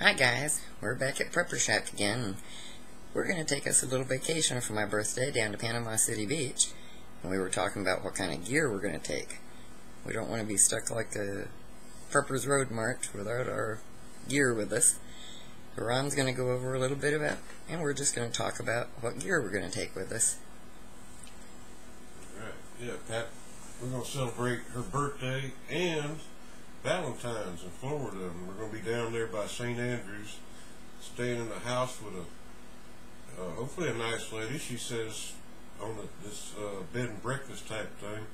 Hi guys, we're back at Prepper Shack again. We're going to take us a little vacation for my birthday down to Panama City Beach. And we were talking about what kind of gear we're going to take. We don't want to be stuck like a Prepper's Road March without our gear with us. Ron's going to go over a little bit about, and we're just going to talk about what gear we're going to take with us. Alright, yeah, Pat, we're going to celebrate her birthday and Valentine's in Florida, and we're going to be down there by St. Andrews, staying in a house with a hopefully a nice lady. She says on this bed and breakfast type thing,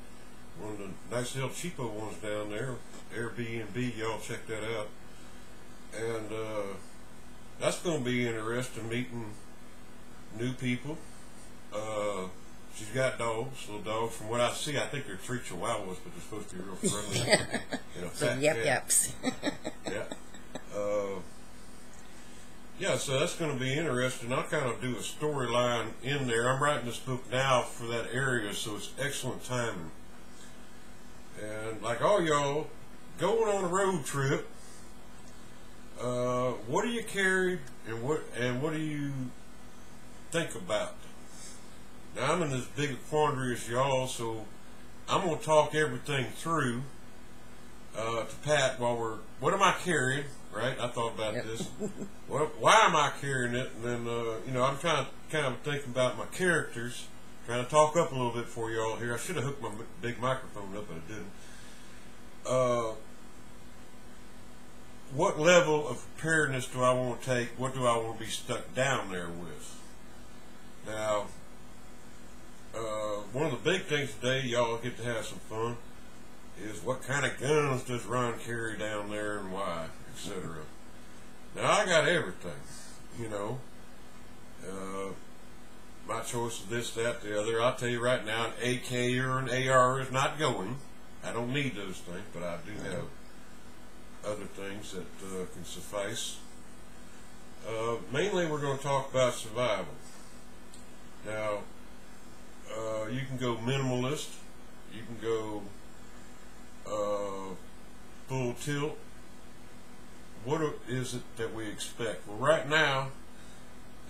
one of the nice little cheapo ones down there, Airbnb. Y'all check that out. And that's going to be interesting, meeting new people. She's got dogs, little dogs. From what I see, I think they're three Chihuahuas, but they're supposed to be real friendly. You know, Some yep-yeps. Yeah. Yeah, so that's going to be interesting. I'll kind of do a storyline in there. I'm writing this book now for that area, so it's excellent timing. And like all y'all, going on a road trip, what do you carry and what do you think about? Now, I'm in as big a quandary as y'all, so I'm going to talk everything through to Pat while what am I carrying, right? I thought about this. Why am I carrying it? And then, you know, I'm trying to kind of thinking about my characters, trying to talk up a little bit for y'all here. I should have hooked my big microphone up, but I didn't. What level of preparedness do I want to take? What do I want to be stuck down there with? Now, one of the big things today, y'all get to have some fun, is what kind of guns does Ron carry down there and why, etc. Now, I got everything, you know. My choice is this, that, the other. I'll tell you right now, an AK or an AR is not going. I don't need those things, but I do have other things that can suffice. Mainly, we're going to talk about survival. Now, you can go minimalist, you can go full tilt. What is it that we expect? Well, right now,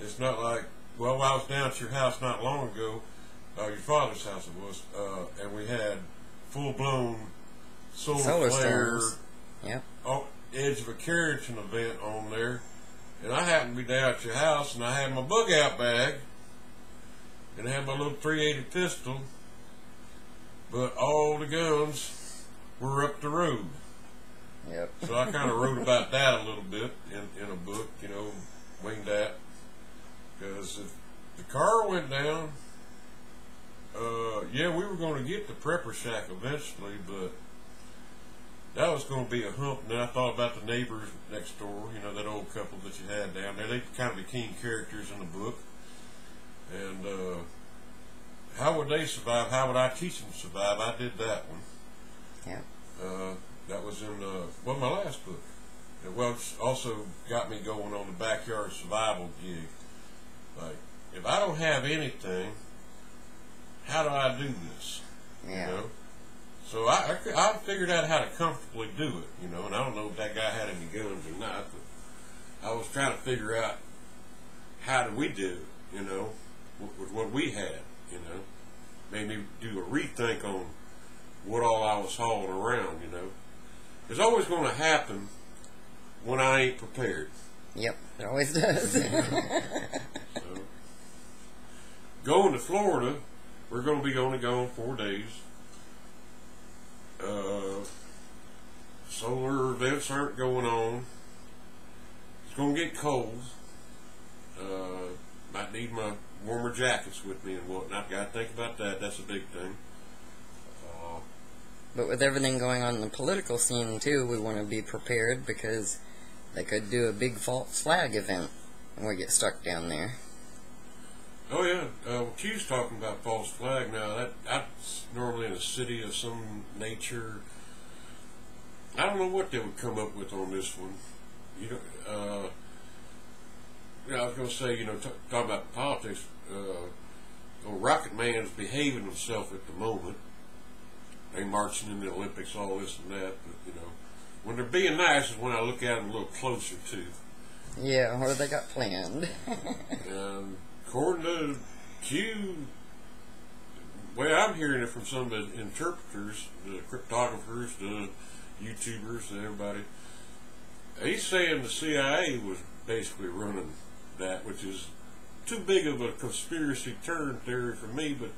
it's not like, well, I was down at your house not long ago, your father's house it was, and we had full-blown solar flare, yep, edge of a carriage event on there, and I happened to be down at your house, and I had my bug-out bag, and I had my little .380 pistol, but all the guns were up the road. Yep. So I kind of wrote about that a little bit in a book, you know, winged that. Because if the car went down, yeah, we were going to get the Prepper Shack eventually, but that was going to be a hump. And then I thought about the neighbors next door, you know, that old couple that you had down there. They kind of became characters in the book. And how would they survive? How would I teach them to survive? I did that one. Yeah. That was in well, my last book. Well, it's also got me going on the backyard survival gig. Like, if I don't have anything, how do I do this? Yeah. You know? So I figured out how to comfortably do it, you know, and I don't know if that guy had any guns or not, but I was trying to figure out how do we do it, you know, with what we had, you know. Made me do a rethink on what all I was hauling around, you know. It's always going to happen when I ain't prepared. Yep, it always does. So, going to Florida, we're going to be only gone 4 days. Solar events aren't going on. It's going to get cold. Might need my warmer jackets with me and whatnot. Got to think about that. That's a big thing. But with everything going on in the political scene too, we want to be prepared because they could do a big false flag event when we get stuck down there. Oh yeah, Q's talking about false flag now. That's normally in a city of some nature. I don't know what they would come up with on this one. You know, I was going to say, you know, talking about politics. Rocket Man's behaving himself at the moment. They marching in the Olympics, all this and that. But, you know, when they're being nice is when I look at them a little closer too. Yeah, or they got planned. And according to Q, way I'm hearing it from some of the interpreters, the cryptographers, the YouTubers, everybody, he's saying the CIA was basically running that, which is too big of a conspiracy turn theory for me, but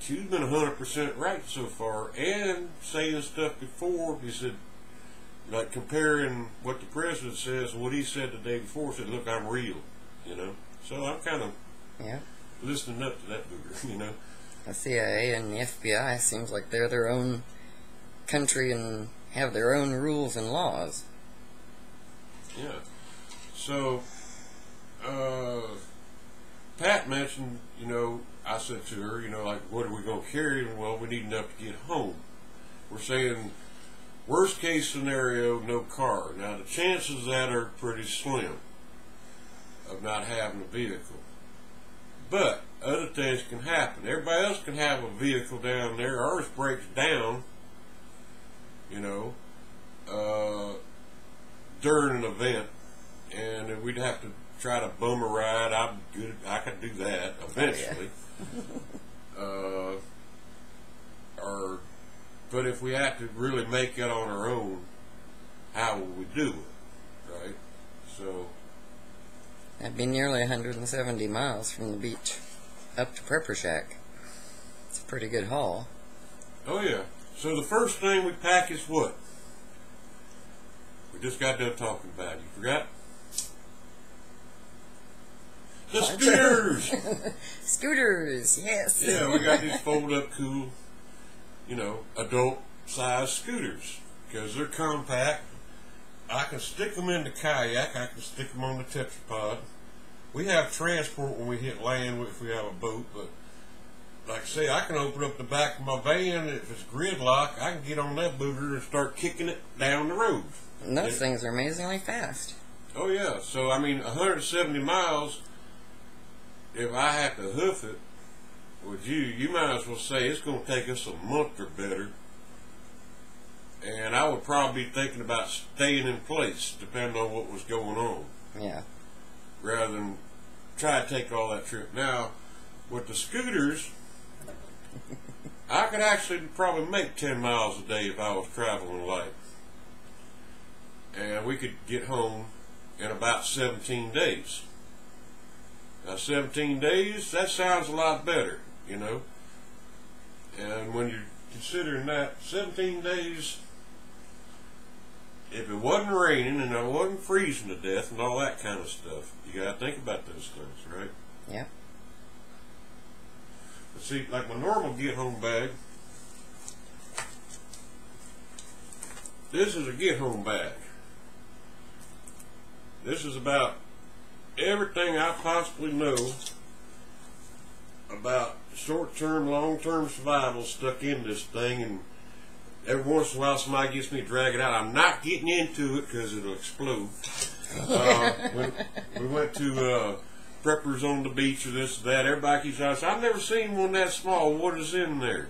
Q's been 100% right so far, and saying stuff before. He said, like, comparing what the president says and what he said the day before, said, look, I'm real, you know. So I'm kind of Yeah. listening up to that booger, you know. The CIA and the FBI seems like they're their own country and have their own rules and laws. Yeah. So, Pat mentioned, you know, I said to her, you know, like, what are we going to carry? Well, we need enough to get home. We're saying, worst case scenario, no car. Now, the chances of that are pretty slim of not having a vehicle. But other things can happen. Everybody else can have a vehicle down there. Ours breaks down, you know, during an event, and we'd have to try to bum a ride. I'm good. I could do that eventually. But if we had to really make it on our own, how would we do it, right? So That'd be nearly 170 miles from the beach up to Prepper Shack. It's a pretty good haul. oh yeah. So the first thing we pack is what? We just got done talking about it. You forgot? The scooters! Scooters, yes. Yeah, we got these fold-up cool, you know, adult-sized scooters. Because they're compact. I can stick them in the kayak. I can stick them on the tetrapod. We have transport when we hit land if we have a boat. But, like I say, I can open up the back of my van. If it's gridlock, I can get on that booger and start kicking it down the road. And those things are amazingly fast. Oh, yeah. So, I mean, 170 miles... If I have to hoof it with you might as well say it's going to take us a month or better. And I would probably be thinking about staying in place, depending on what was going on. Yeah. Rather than try to take all that trip. Now, with the scooters, I could actually probably make 10 miles a day if I was traveling light. And we could get home in about 17 days. Now, 17 days, that sounds a lot better, you know. And when you're considering that, 17 days, if it wasn't raining and I wasn't freezing to death and all that kind of stuff, you got to think about those things, right? Yeah. But see, like my normal get-home bag, this is a get-home bag. This is about everything I possibly know about short-term, long-term survival stuck in this thing, and every once in a while somebody gets me to drag it out. I'm not getting into it because it'll explode. We went to preppers on the beach or this or that. Everybody keeps asking, I've never seen one that small. What is in there?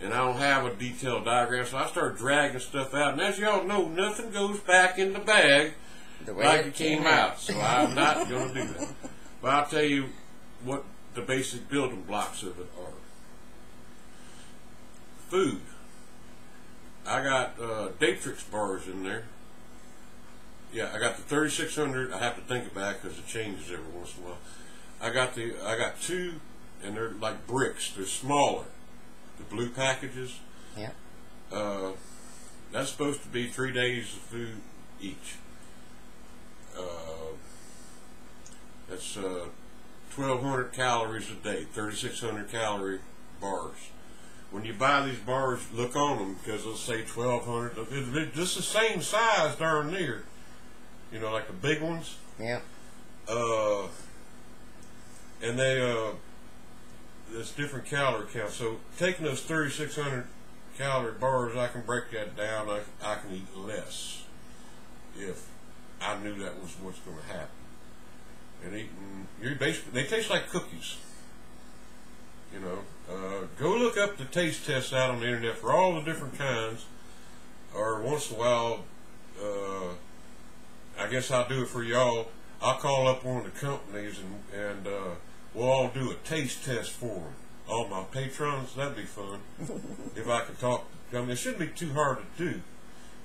And I don't have a detailed diagram, so I started dragging stuff out. And as y'all know, nothing goes back in the bag The way like it came out, so I'm not going to do that. But I'll tell you what the basic building blocks of it are. Food. I got Datrix bars in there. Yeah, I got the 3600. I have to think about it because it changes every once in a while. I got two, and they're like bricks. They're smaller. The blue packages. Yeah. That's supposed to be 3 days of food each. That's 1,200 calories a day, 3,600 calorie bars. When you buy these bars, look on them because they'll say 1,200. It's just the same size darn near, you know, like the big ones. Yeah. And they there's different calorie count. So taking those 3,600 calorie bars, I can break that down. I can eat less if I knew that was what's going to happen. And they taste like cookies. You know, go look up the taste tests out on the internet for all the different kinds. Or once in a while, I guess I'll do it for y'all. I'll call up one of the companies and we'll all do a taste test for them. All my patrons, that'd be fun. If I could talk, I mean, it shouldn't be too hard to do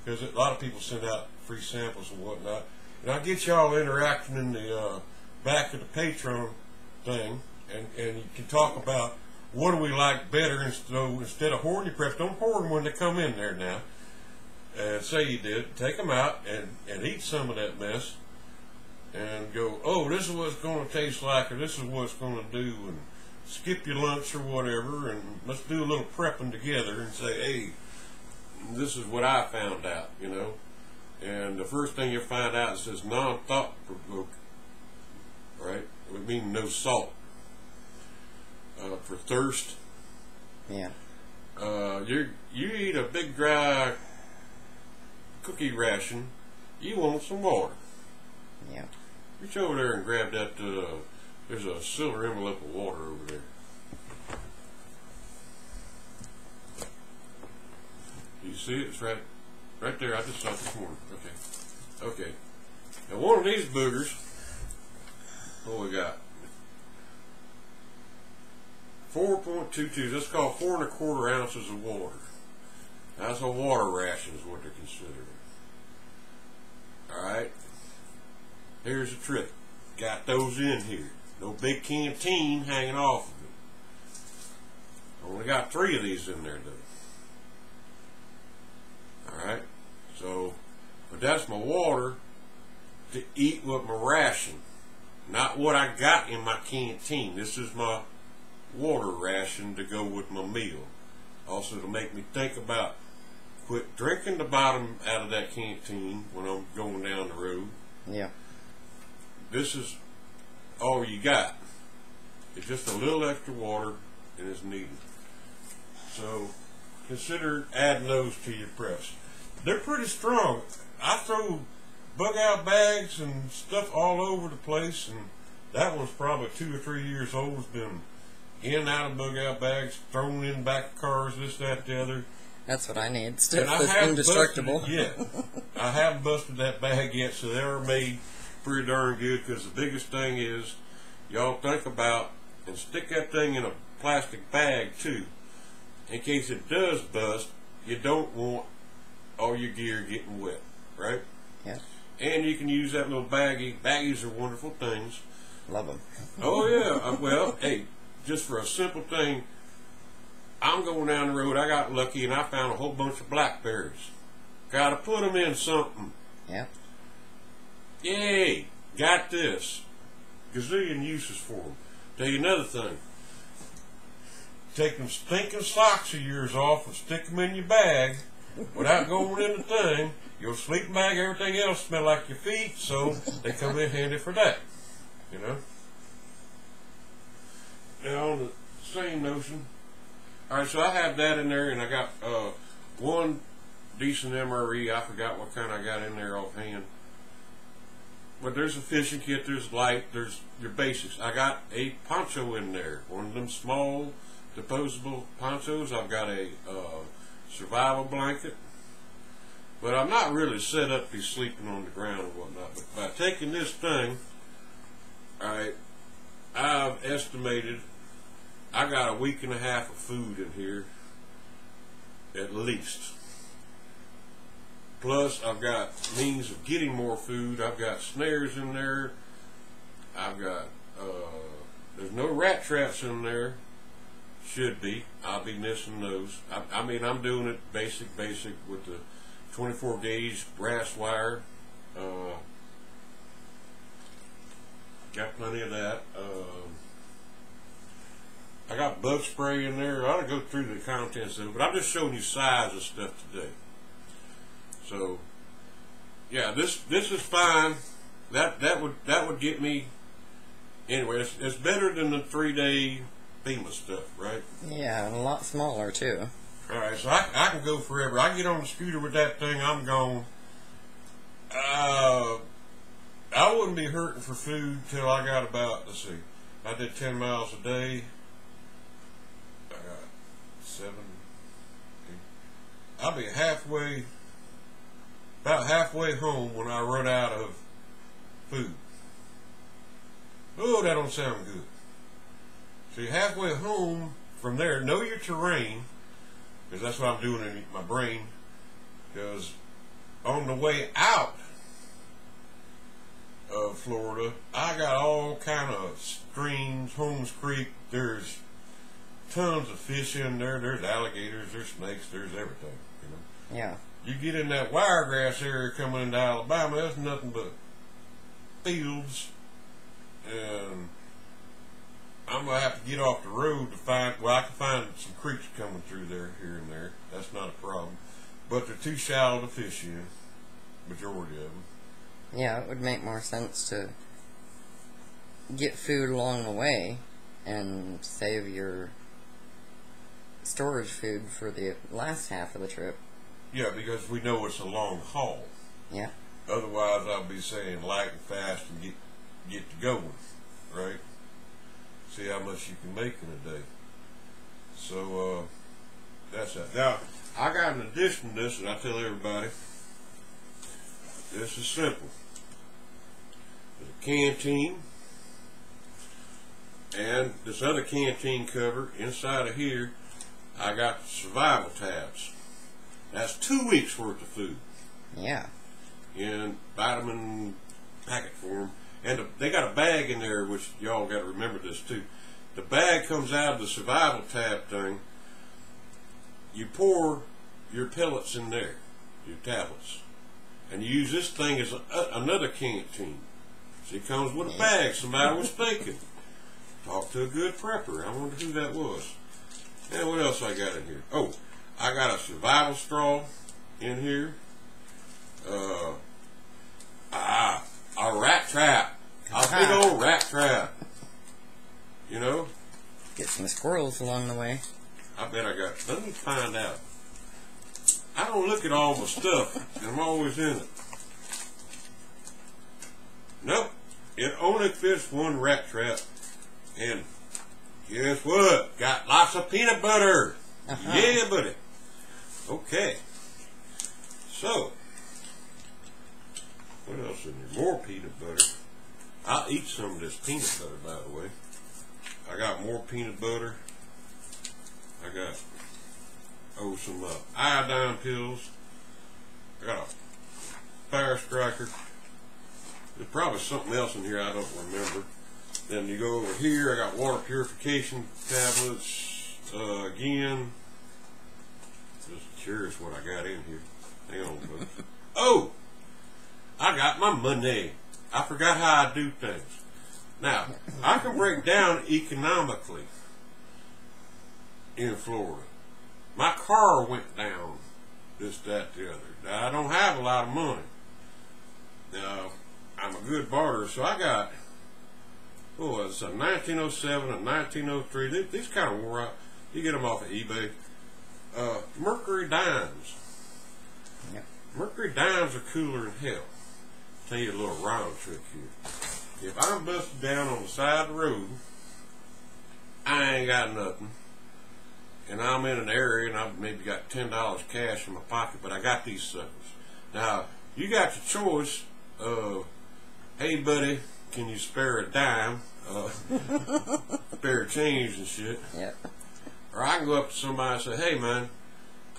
because a lot of people send out free samples and whatnot. And I'll get y'all interacting in the back of the Patreon thing, and you can talk about what do we like better instead of hoarding your preps. Don't hoard them when they come in there now. Say you did, take them out and eat some of that mess and go, oh, this is what it's going to taste like, or this is what it's going to do, and skip your lunch or whatever, and let's do a little prepping together and say, hey, this is what I found out, you know. And the first thing you find out, it says non-thought provoking, right? It would mean no salt. For thirst, Yeah. You eat a big dry cookie ration, you want some water. Yeah. Reach over there and grab that. There's a silver envelope of water over there. Do you see it? It's right there. I just saw it this morning. Okay. Now one of these boogers, what we got? 4.22. That's called 4 1/4 ounces of water. That's a water ration is what they're considering. Alright. Here's the trick. Got those in here. No big canteen hanging off of it. Only got 3 of these in there though. Alright. But that's my water to eat with my ration. Not what I got in my canteen. This is my water ration to go with my meal. Also to make me think about quit drinking the bottom out of that canteen when I'm going down the road. Yeah. This is all you got. It's just a little extra water and it's needed. So consider adding those to your preps. They're pretty strong. I throw bug out bags and stuff all over the place, and that one's probably 2 or 3 years old. It's been in and out of bug out bags, thrown in back of cars, this, that, the other. That's what I need. Stuff And that's indestructible. I haven't busted that bag yet, so they're made pretty darn good, because the biggest thing is y'all think about and stick that thing in a plastic bag too. In case it does bust, you don't want all your gear getting wet, right? Yeah. And you can use that little baggie. Baggies are wonderful things. Love them. Oh yeah. Well, hey, just for a simple thing, I'm going down the road. I got lucky and I found a whole bunch of blackberries. Got to put them in something. Yeah. Yay! Got this. Gazillion uses for them. Tell you another thing. Take them stinking socks of yours off and stick them in your bag without going in the thing. Your sleeping bag, everything else smell like your feet, so they come in handy for that. You know? Now on the same notion. Alright, so I have that in there, and I got one decent MRE. I forgot what kind I got in there offhand. But there's a fishing kit, there's light, there's your basics. I got a poncho in there, one of them small disposable ponchos. I've got a survival blanket. But I'm not really set up to be sleeping on the ground and whatnot. But by taking this thing, alright, I've estimated I got a week and a half of food in here, at least. Plus, I've got means of getting more food. I've got snares in there. I've got, there's no rat traps in there. Should be. I'll be missing those. I mean, I'm doing it basic with the 24 gauge brass wire. Got plenty of that. I got bug spray in there. I ought to go through the contents of it, but I'm just showing you size of stuff today. So, yeah, this is fine. That would get me. Anyway, it's better than the 3-day FEMA stuff, right? Yeah, and a lot smaller too. All right, so I can go forever. I get on the scooter with that thing, I'm gone. I wouldn't be hurting for food till I got about, let's see, I did 10 miles a day. I got 7, 8. I'll be about halfway home when I run out of food. Oh, that don't sound good. So you're halfway home from there. Know your terrain, because that's what I'm doing in my brain. Because on the way out of Florida, I got all kind of streams, Holmes Creek. There's tons of fish in there. There's alligators, there's snakes, there's everything. You know. Yeah. You get in that wiregrass area coming into Alabama, there's nothing but fields, and I'm gonna have to get off the road to find. Well, I can find some creeks coming through there here and there. That's not a problem, but they're too shallow to fish in. Majority of them. Yeah, it would make more sense to get food along the way and save your storage food for the last half of the trip. Yeah, because we know it's a long haul. Yeah. Otherwise, I'll be saying light and fast and get to going, right? See how much you can make in a day. So that's that. Now, I got an addition to this, and I tell everybody, this is simple. There's a canteen, and this other canteen cover inside of here, I got the survival tabs. That's 2 weeks worth of food. Yeah. In vitamin packet form. And they got a bag in there, which y'all got to remember this too. The bag comes out of the survival tab thing. You pour your pellets in there, your tablets. And you use this thing as another canteen. So it comes with a bag. Somebody was thinking. Talk to a good prepper. I wonder who that was. And what else I got in here? Oh, I got a survival straw in here. A rat trap. A big old rat trap. You know? Get some squirrels along the way. I bet I got. Let me find out. I don't look at all my stuff, and I'm always in it. Nope. It only fits one rat trap. And guess what? Got lots of peanut butter. Yeah, buddy. Okay. So, what else in here? More peanut butter. I'll eat some of this peanut butter, by the way. I got more peanut butter. I got, some iodine pills. I got a fire striker. There's probably something else in here I don't remember. Then you go over here, I got water purification tablets. Again, just curious what I got in here. Hang on, folks. Oh! I got my money. I forgot how I do things. Now, I can break down economically in Florida. My car went down, this, that, the other. Now, I don't have a lot of money. Now, I'm a good barter, so I got, it's a 1907, a 1903. These kind of wore out. You get them off of eBay. Mercury dimes. Yep. Mercury dimes are cooler than hell. Tell you a little round trick here. If I'm busted down on the side of the road, I ain't got nothing, and I'm in an area and I've maybe got $10 cash in my pocket, but I got these suckers. Now, you got your choice of, hey buddy, can you spare a dime, spare change and shit. Yep. Or I can go up to somebody and say, hey man,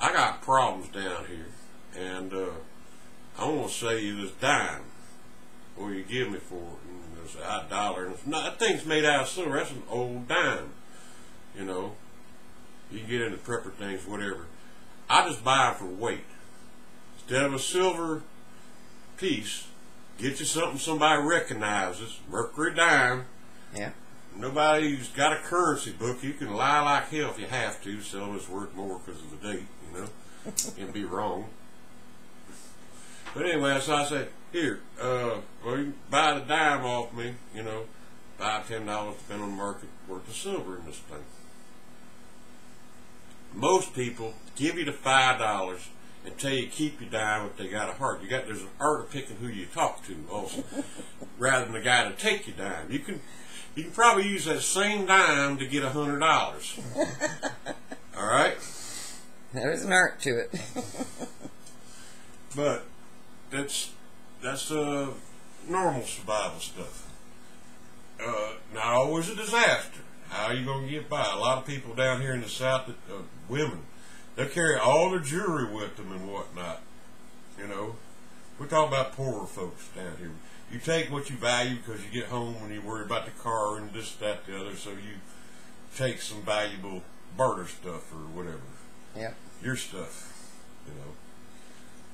I got problems down here, and I want to sell you this dime. What you give me for it? And it's $1. And it's not, that thing's made out of silver. That's an old dime. You know, you can get into prepper things, whatever. I just buy it for weight. Instead of a silver piece, get you something somebody recognizes. Mercury dime. Yeah. Nobody's got a currency book. You can lie like hell if you have to. Sell it's worth more because of the date, you know, and be wrong. But anyway, so I said, here, well, you can buy the dime off me, you know, $5, $10, depending on the market, worth of silver in this thing. Most people give you the $5 and tell you keep your dime if they got a heart. There's an art of picking who you talk to also, rather than the guy to take your dime. You can probably use that same dime to get $100. All right? There's an art to it. But that's normal survival stuff. Not always a disaster. How are you going to get by? A lot of people down here in the South, women, they carry all their jewelry with them and whatnot. You know, we're talking about poorer folks down here. You take what you value because you get home and you worry about the car and this, that, the other, so you take some valuable barter stuff or whatever. Yeah. Your stuff, you know.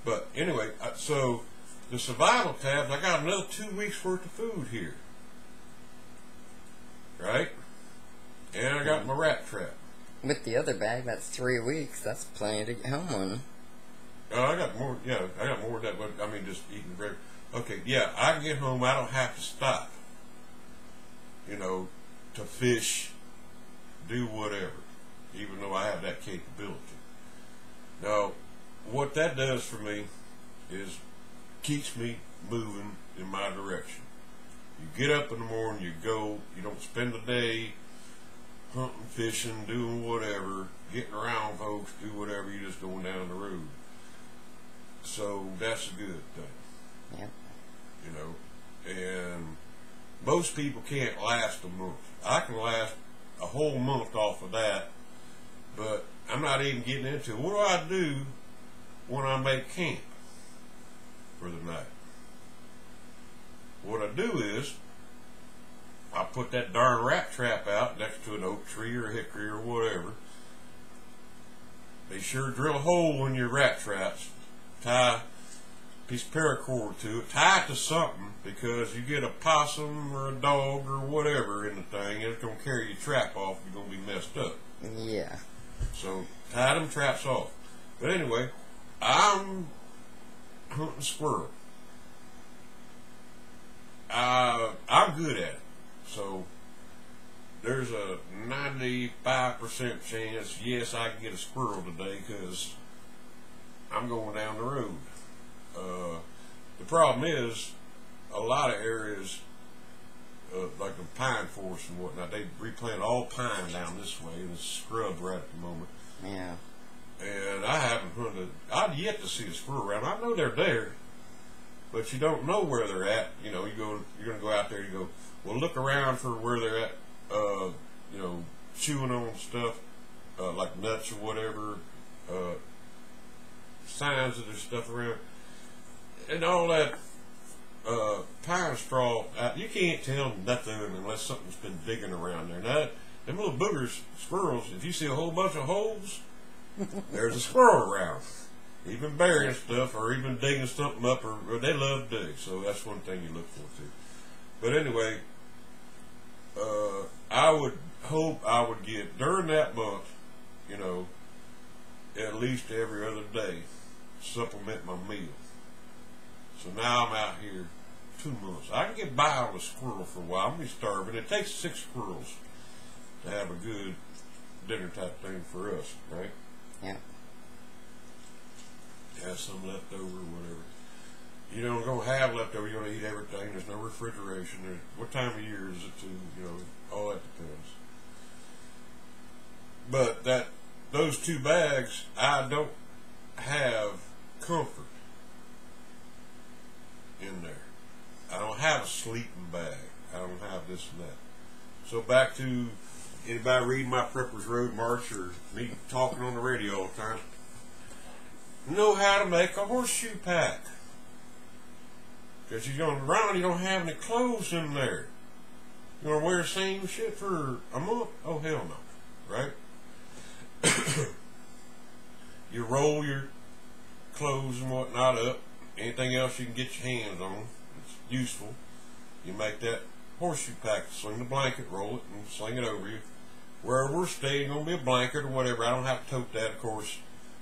But anyway, so the survival tabs, I got another 2 weeks worth of food here. Right? And I got my rat trap. With the other bag, that's 3 weeks. That's plenty to get home on. I got more, yeah, I got more of that, but I mean just eating bread. Okay, yeah, I can get home, I don't have to stop, you know, to fish, do whatever, even though I have that capability. Now, what that does for me is keeps me moving in my direction. You get up in the morning, you go, you don't spend the day hunting, fishing, doing whatever, getting around folks, do whatever, you're just going down the road. So that's a good thing. Yeah. You know, and most people can't last a month. I can last a whole month off of that, but I'm not even getting into it. What do I do when I make camp for the night? What I do is I put that darn rat trap out next to an oak tree or a hickory or whatever. They sure drill a hole in your rat traps, tie a piece of paracord to it, tie it to something, because you get a possum or a dog or whatever in the thing, it's going to carry your trap off, you're going to be messed up. Yeah. So tie them traps off. But anyway, I'm hunting squirrel. I'm good at it. So there's a 95% chance, yes, I can get a squirrel today because I'm going down the road. The problem is, a lot of areas, like the pine forest and whatnot, they replant all pine down this way, and it's scrub right at the moment. Yeah. And I haven't hunted, I've yet to see a squirrel around. I know they're there, but you don't know where they're at. You know, you're going to go out there, you go, well, look around for where they're at, you know, chewing on stuff, like nuts or whatever, signs that there's stuff around. And all that pine straw, you can't tell nothing unless something's been digging around there. Now, them little boogers, squirrels, if you see a whole bunch of holes, there's a squirrel around. Even burying stuff or even digging something up, or they love to dig. So that's one thing you look for too. But anyway, I would hope I would get, during that month, you know, at least every other day, supplement my meal. So now I'm out here 2 months. I can get by on a squirrel for a while. I'm going to be starving. It takes 6 squirrels to have a good dinner type thing for us, right? Yeah. Have some left over or whatever. You don't go have leftover, you're going to eat everything. There's no refrigeration. What time of year is it too? You know, all that depends. But those 2 bags, I don't have comfort in there. I don't have a sleeping bag. I don't have this and that. So back to anybody reading my Prepper's Road March or me talking on the radio all the time. Know how to make a horseshoe pack. Because you're going to run, you don't have any clothes in there. You're going to wear the same shit for a month? Oh, hell no. Right? You roll your clothes and whatnot up. Anything else you can get your hands on, it's useful. You make that horseshoe pack, sling the blanket, roll it, and sling it over you. Wherever we're staying, going to be a blanket or whatever. I don't have to tote that, of course.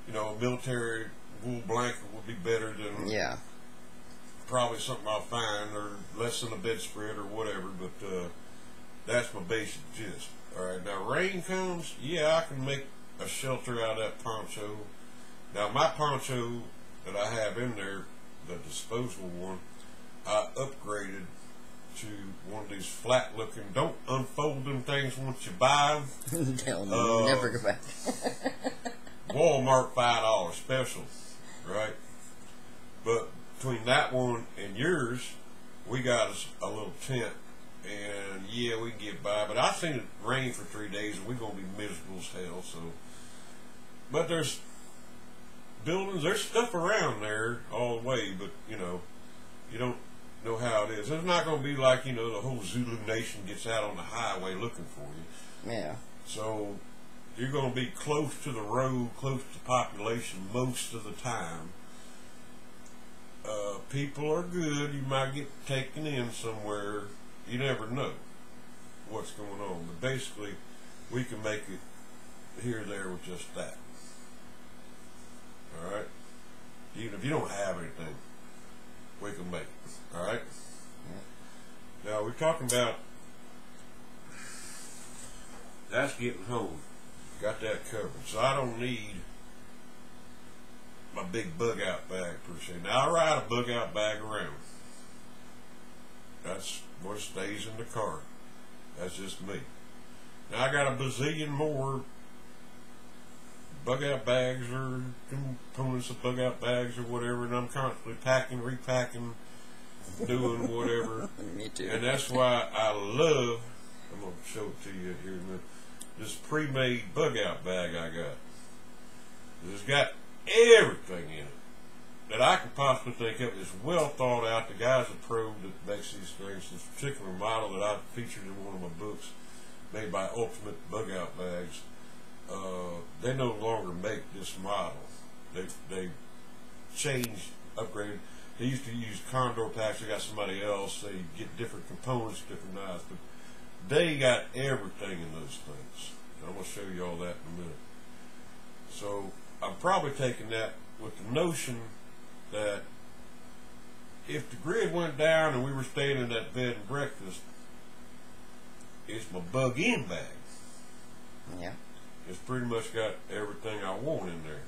You know, a military wool blanket would be better than probably something I'll find, or less than a bedspread or whatever, but that's my basic gist. Alright, now rain comes, yeah, I can make a shelter out of that poncho. Now my poncho that I have in there, the disposable one, I upgraded to one of these flat looking, don't unfold them things once you buy them. They'll never go back. Walmart $5 special, right? But between that one and yours, we got us a little tent, and yeah, we can get by. But I seen it rain for 3 days, and we're gonna be miserable as hell. So, but there's buildings, there's stuff around there all the way, but you know, you don't know how it is. It's not gonna be like, you know, the whole Zulu Nation gets out on the highway looking for you. Yeah. So you're gonna be close to the road, close to population most of the time. People are good. You might get taken in somewhere. You never know what's going on. But basically, we can make it here or there with just that. All right? Even if you don't have anything, we can make it. All right? Yeah. Now, we're talking about that's getting home. Got that covered. So I don't need my big bug out bag per se. Now I ride a bug out bag around. That's what stays in the car. That's just me. Now I got a bazillion more bug out bags or components of bug out bags or whatever, and I'm constantly packing, repacking, doing whatever. Me too. And that's why I love, I'm going to show it to you here in a minute, this pre-made bug out bag I got. It's got everything in it that I could possibly think of. It's well thought out. The guy's a pro that makes these things. This particular model that I featured in one of my books, made by Ultimate Bug Out Bags, they no longer make this model. They changed, upgraded. They used to use Condor packs. They got somebody else. They get different components, different knives, but they got everything in those things. And I'm going to show you all that in a minute. So I'm probably taking that with the notion that if the grid went down and we were staying in that bed and breakfast, it's my bug-in bag. Yeah. It's pretty much got everything I want in there.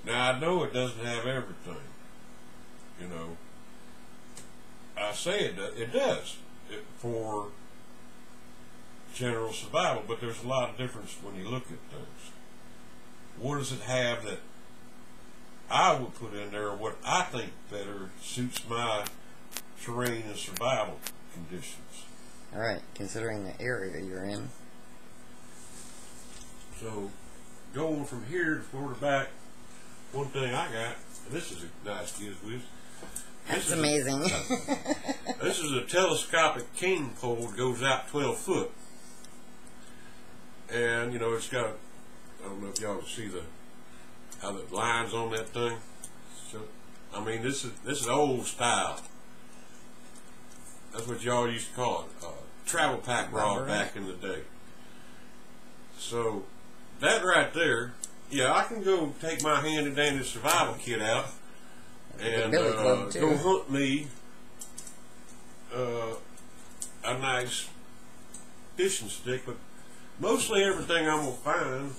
Now I know it doesn't have everything. You know, I say it does for general survival, but there's a lot of difference when you look at things. What does it have that I would put in there, or what I think better suits my terrain and survival conditions? All right, considering the area you're in. So, going from here to Florida back, one thing I got, and this is a nice giz whiz. That's amazing. This is a telescopic cane pole that goes out 12 foot. And, you know, it's got, I don't know if y'all can see how the lines on that thing. So, I mean, this is old style. That's what y'all used to call it, travel pack rod back in the day. So, that right there, yeah, I can go take my handy dandy survival kit out and go hunt me a nice fishing stick, but mostly everything I'm going to find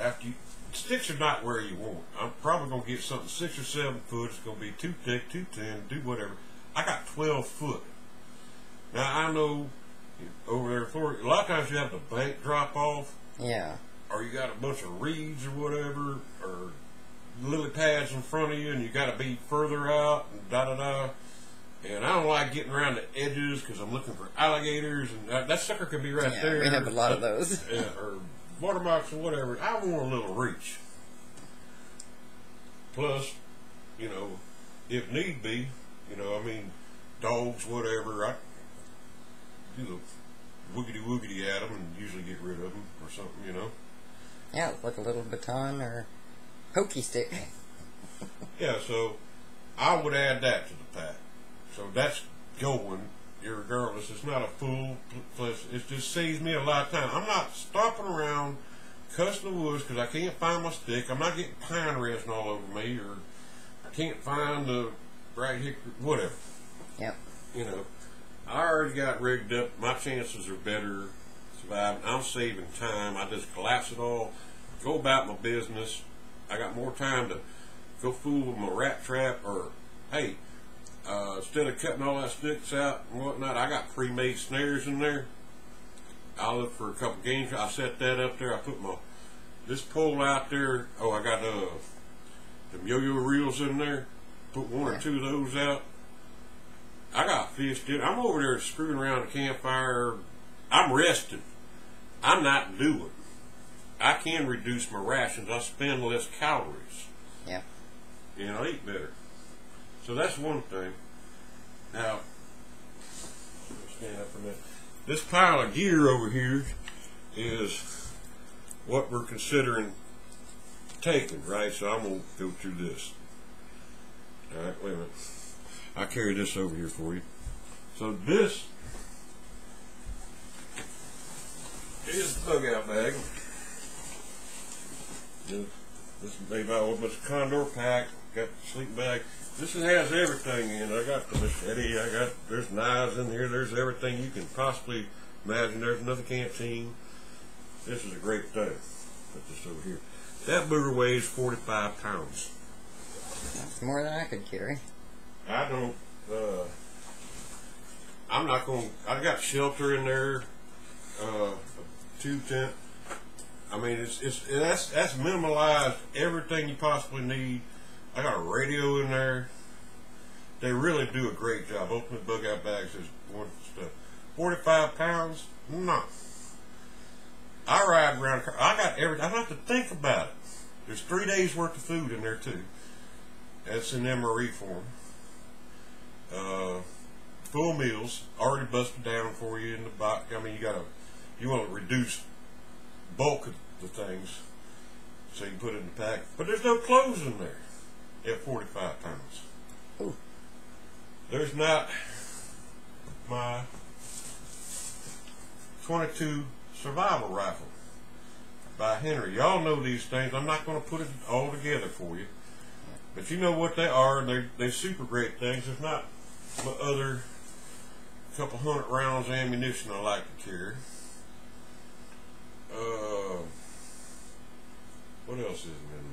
after you, sticks are not where you want. I'm probably going to get something 6 or 7 foot. It's going to be too thick, too thin, do whatever. I got 12 foot. Now I know over there in Florida, a lot of times you have the bank drop off. Yeah. Or you got a bunch of reeds or whatever, or lily pads in front of you, and you got to be further out, and da-da-da. And I don't like getting around the edges because I'm looking for alligators, and that sucker could be right there. We have a lot of those. Or watermarks or whatever. I want a little reach. Plus, you know, if need be, you know, I mean, dogs, whatever, I do the woogity-woogity at them and usually get rid of them or something, you know. Yeah, like a little baton or hokey stick. Yeah, so I would add that to the pack. So that's going, irregardless. It's not a full plus. It just saves me a lot of time. I'm not stomping around cussing the woods because I can't find my stick. I'm not getting pine resin all over me, or I can't find the right hickory, whatever. Yep. You know, I already got rigged up. My chances are better surviving. I'm saving time. I just collapse it all, go about my business. I got more time to go fool with my rat trap, or hey, instead of cutting all that sticks out and whatnot, I got pre-made snares in there. I'll look for a couple games. I set that up there. I put this pole out there. Oh, I got the yo-yo reels in there. put one or two of those out. I got fish, dude. I'm over there screwing around the campfire. I'm resting. I'm not doing. I can reduce my rations. I spend less calories. Yeah. And I eat better. So that's one thing. Now, stand up for a minute. This pile of gear over here is what we're considering taking, right? So I'm going to go through this. All right, wait a minute. I'll carry this over here for you. So this is the bug out bag. This is made by a bunch of Condor pack. Got the sleeping bag. This has everything in it. I got the machete. There's knives in here. There's everything you can possibly imagine. There's another canteen. This is a great thing. Put this over here. That booger weighs 45 pounds. That's more than I could carry. I don't, I'm not going, I got shelter in there, tube tent. I mean, that's minimalized everything you possibly need. I got a radio in there. They really do a great job. Ultimate Bug Out Bags is one stuff. 45 pounds? No. I ride around, I got everything, I don't have to think about it. There's 3 days worth of food in there too. That's in MRE form. Full meals, already busted down for you in the box. I mean, you want to reduce bulk of the things, so you can put it in the pack. But there's no clothes in there at 45 pounds. Ooh. There's not my .22 survival rifle by Henry. Y'all know these things. I'm not going to put it all together for you, but you know what they are, and they're super great things. There's not my other couple 100 rounds of ammunition I like to carry. What else is in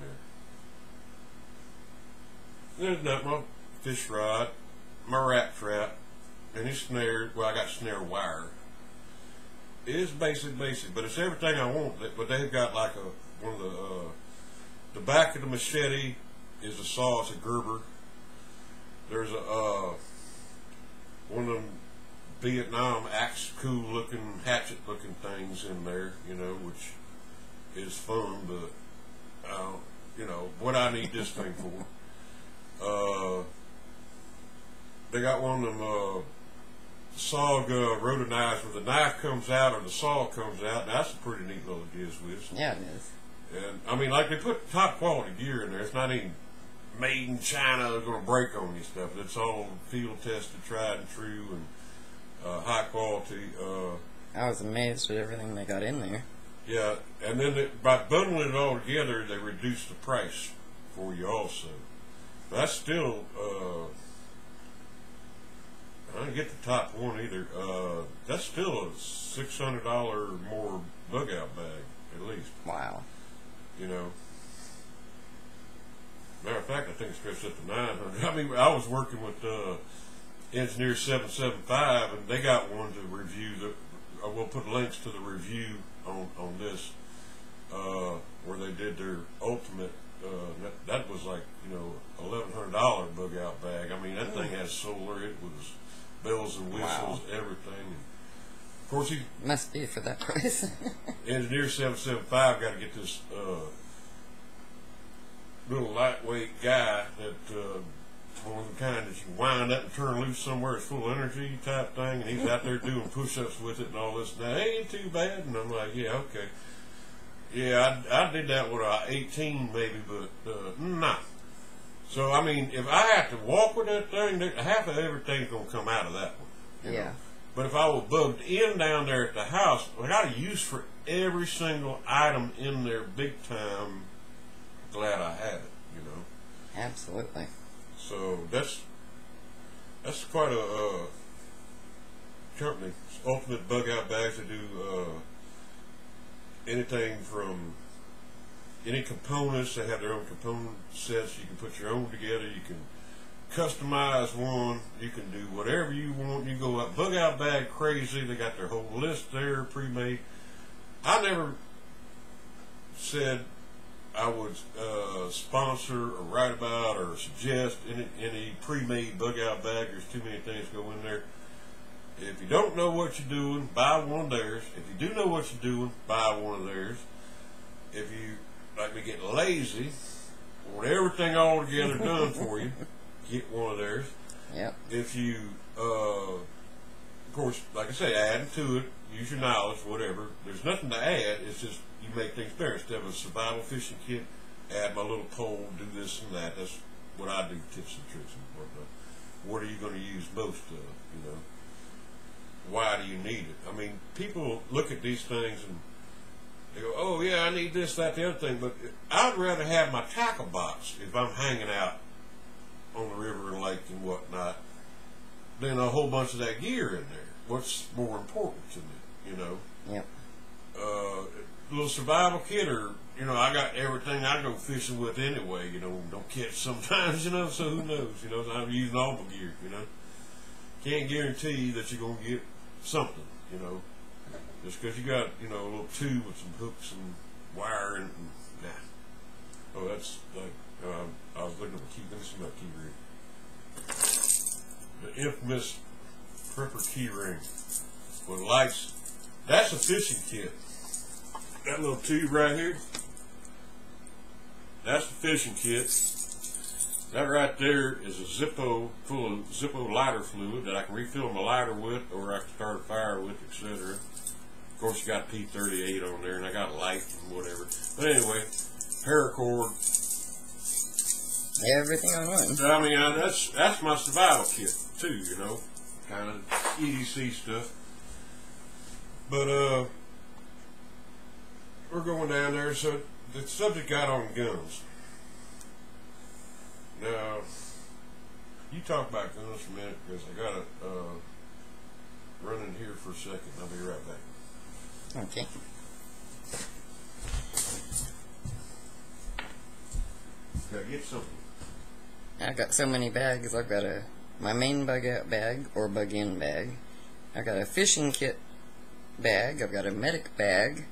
there? There's not my fish rod, my rat trap, any snare. Well, I got snare wire. It is basic, but it's everything I want. But they've got like one of the back of the machete is a saw. It's a Gerber. There's one of them Vietnam axe cool looking hatchet looking things in there, you know, which is fun, but you know what I need this thing for. They got one of them SOG rotor knives where the knife comes out or the saw comes out. Now, that's a pretty neat little gizwiz. Yeah, it is. And I mean, like, they put top quality gear in there. It's not even made in China. They're going to break on you stuff. It's all field tested, tried and true, and high quality. I was amazed at everything they got in there. Yeah, and then by bundling it all together, they reduce the price for you also. That's still, I didn't get the top one either. That's still a $600 more bug out bag, at least. Wow. You know. Matter of fact, I think it stretched up to 900. I mean, I was working with Engineer 775, and they got one to review. We'll put links to the review on this, where they did their ultimate. That was like, you know, $1,100 bug out bag. I mean, that thing has solar. It was bells and whistles, everything. Of course, he must be for that price. Engineer 775 got to get this little lightweight guy that one of the kind that you can wind up and turn loose somewhere. It's full of energy type thing, and he's out there doing push-ups with it and all this. Now, it ain't too bad. And I'm like, yeah, okay. Yeah, I did that when I was 18 maybe, but nah. So, I mean, if I have to walk with that thing, half of everything's going to come out of that one. Yeah. Know? But if I was bugged in down there at the house, I got a use for every single item in there big time. Glad I had it, you know. Absolutely. So that's quite a company. Ultimate Bug Out Bags. They do anything from any components. They have their own component sets. You can put your own together. You can customize one. You can do whatever you want. You go out Bug Out Bag crazy. They got their whole list there pre-made. I never said I would sponsor or write about or suggest any pre-made bug out bag. There's too many things go in there. If you don't know what you're doing, buy one of theirs. If you do know what you're doing, buy one of theirs. If you, like me, get lazy, want everything all together done for you, get one of theirs. Yep. If you, of course, like I say, add to it, use your knowledge, whatever. There's nothing to add. It's just you make things better. Instead of a survival fishing kit, add my little pole, do this and that. That's what I do, tips and tricks and whatnot. What are you going to use most of, you know? Why do you need it? I mean, people look at these things and they go, oh yeah, I need this, that, the other thing, but I'd rather have my tackle box if I'm hanging out on the river and lake and whatnot than a whole bunch of that gear in there. What's more important to me, you know? Yep. Little survival kit, or, you know, I got everything I go fishing with anyway, you know, don't catch sometimes, you know, so who knows, you know, I'm using all my gear, you know. Can't guarantee that you're going to get something, you know, just because you got, you know, a little tube with some hooks and wire and nah. Oh, that's like, I was looking at the key, let me see my key ring. The infamous Prepper key ring with lights. That's a fishing kit. That little tube right here, that's the fishing kit. That right there is a Zippo, full of Zippo lighter fluid that I can refill my lighter with, or I can start a fire with, etc. Of course, you got P38 on there, and I got a light and whatever. But anyway, paracord. Everything on one. So, I mean, that's my survival kit too, you know, kind of EDC stuff. But we're going down there. So the subject got on guns. Now, you talk about guns for a minute, because I got to run in here for a second. I'll be right back. Okay. Gotta get something. I got so many bags. I've got my main bug out bag or bug in bag. I got a fishing kit bag. I've got a medic bag.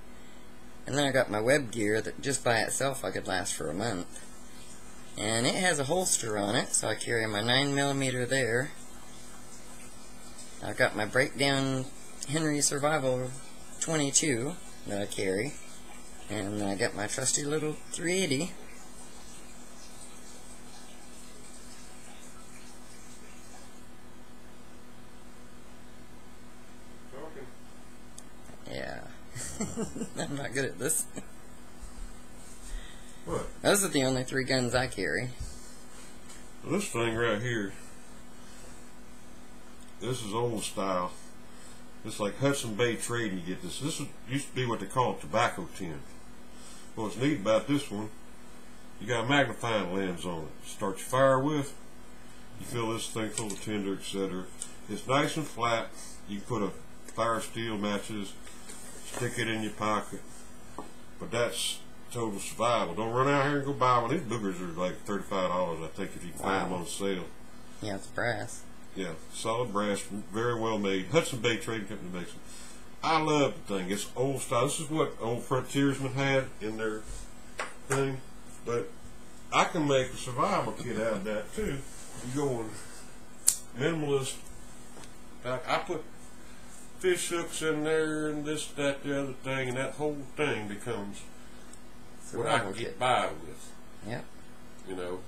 And then I got my web gear that just by itself I could last for a month. And it has a holster on it, so I carry my 9mm there. I've got my breakdown Henry Survival 22 that I carry. And I got my trusty little 380. Yeah. I'm not good at this. What? Those are the only 3 guns I carry. Well, this thing right here, this is old style. It's like Hudson Bay Trade. You get this. This used to be what they call a tobacco tin. What's neat about this one, you got a magnifying lens on it. Start your fire with. You fill this thing full of tinder, etc. It's nice and flat. You put a fire steel matches, stick it in your pocket. But that's total survival. Don't run out here and go buy one. These boogers are like $35, I think, if you can find them on sale. Yeah, it's brass. Yeah, solid brass, very well made. Hudson Bay Trading Company makes them. I love the thing. It's old style. This is what old frontiersmen had in their thing. But I can make a survival kit out of that too. You going minimalist. I put fish hooks in there and this, that, the other thing, and that whole thing becomes what I can get by with. Yep. You know.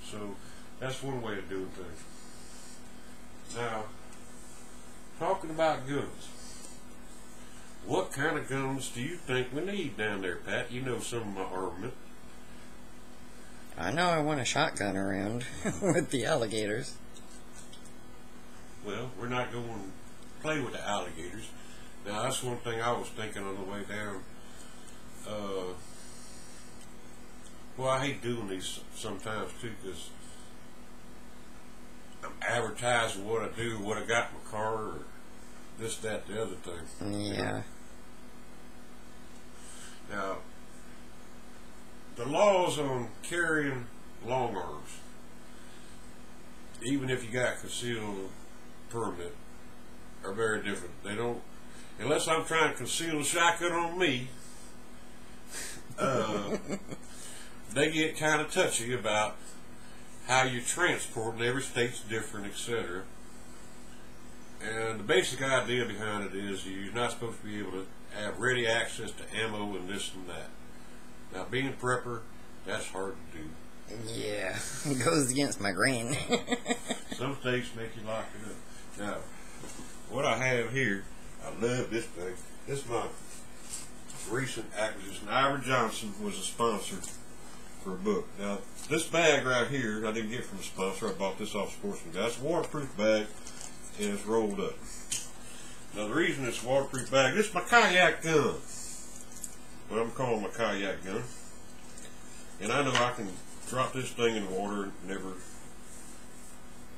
So that's one way of doing things. Now, talking about guns, what kind of guns do you think we need down there, Pat? You know some of my armament. I know I want a shotgun around with the alligators. Well, we're not going to play with the alligators. Now, that's one thing I was thinking on the way down. Well, I hate doing these sometimes too, because I'm advertising what I do, what I got in my car, or this, that, the other thing. Yeah. Now, the laws on carrying long arms, even if you got concealed permit, are very different. They don't, unless I'm trying to conceal a shotgun on me, They get kind of touchy about how you transport, and every state's different, etc. And the basic idea behind it is you're not supposed to be able to have ready access to ammo and this and that. Now, being a prepper, that's hard to do. Yeah, it goes against my grain. Some states make you lock it up. Now, what I have here, I love this thing. This is my recent acquisition. Ira Johnson was a sponsor for a book. Now, this bag right here, I didn't get from a sponsor. I bought this off Sportsman Guy. It's a waterproof bag, and it's rolled up. Now, the reason it's a waterproof bag, this is my kayak gun. What I'm calling my kayak gun. And I know I can drop this thing in the water and never,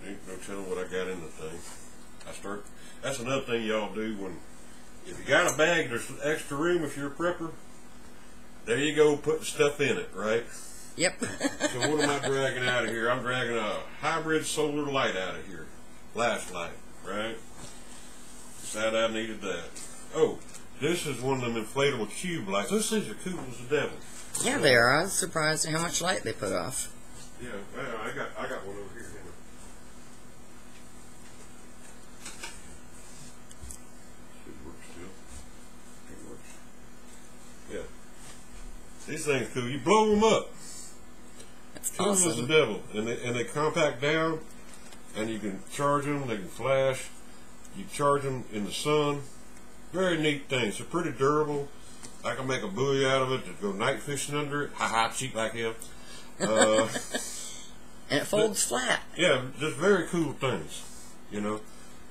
ain't no telling what I got in the thing. That's another thing y'all do if you got a bag, there's extra room if you're a prepper. There you go, putting stuff in it, right? Yep. So what am I dragging out of here? I'm dragging a hybrid solar light out of here. Flashlight, right? Decided I needed that. Oh, this is one of them inflatable cube lights. Those things are cool as the devil. Yeah, they are. I was surprised at how much light they put off. Yeah, well, I got one over here. Should work still. It works. Yeah. These things cool. You blow them up. That's Cool as the awesome. devil, and they compact down, and you can charge them. They can flash. You charge them in the sun. Very neat things. They're pretty durable. I can make a buoy out of it to go night fishing under it. Ha ha, cheap like hell. And it folds flat. Yeah, just very cool things. You know,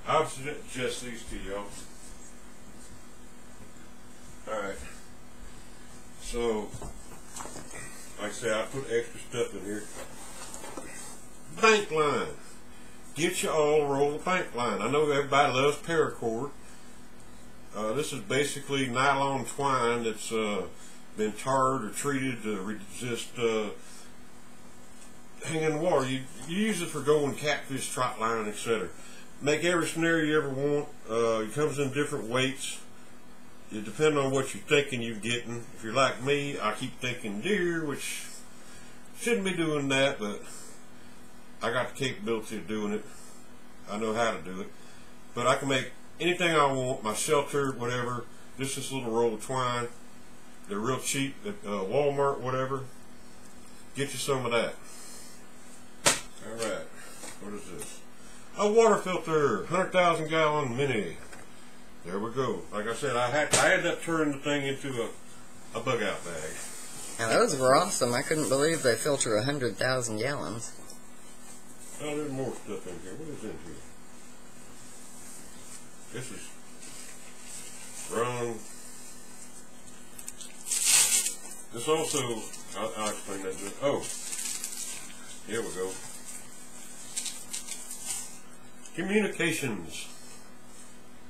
I would suggest these to y'all. All right. So, like I say, I put extra stuff in here. Bank line. Get you all a roll of bank line. I know everybody loves paracord. This is basically nylon twine that's been tarred or treated to resist hanging in the water. You use it for going catfish, trot line, etc. Make every snare you ever want. It comes in different weights. It depends on what you're thinking you're getting. If you're like me, I keep thinking deer, which shouldn't be doing that, but I got the capability of doing it. I know how to do it. But I can make anything I want, my shelter, whatever. Just this little roll of twine. They're real cheap at Walmart, whatever. Get you some of that. Alright, what is this? A water filter, 100,000 gallon mini. There we go. Like I said, I ended up turning the thing into a bug out bag. Now those were awesome. I couldn't believe they filter 100,000 gallons. Oh, there's more stuff in here. What is in here? This is wrong. This also, I'll explain that. Oh, here we go. Communications.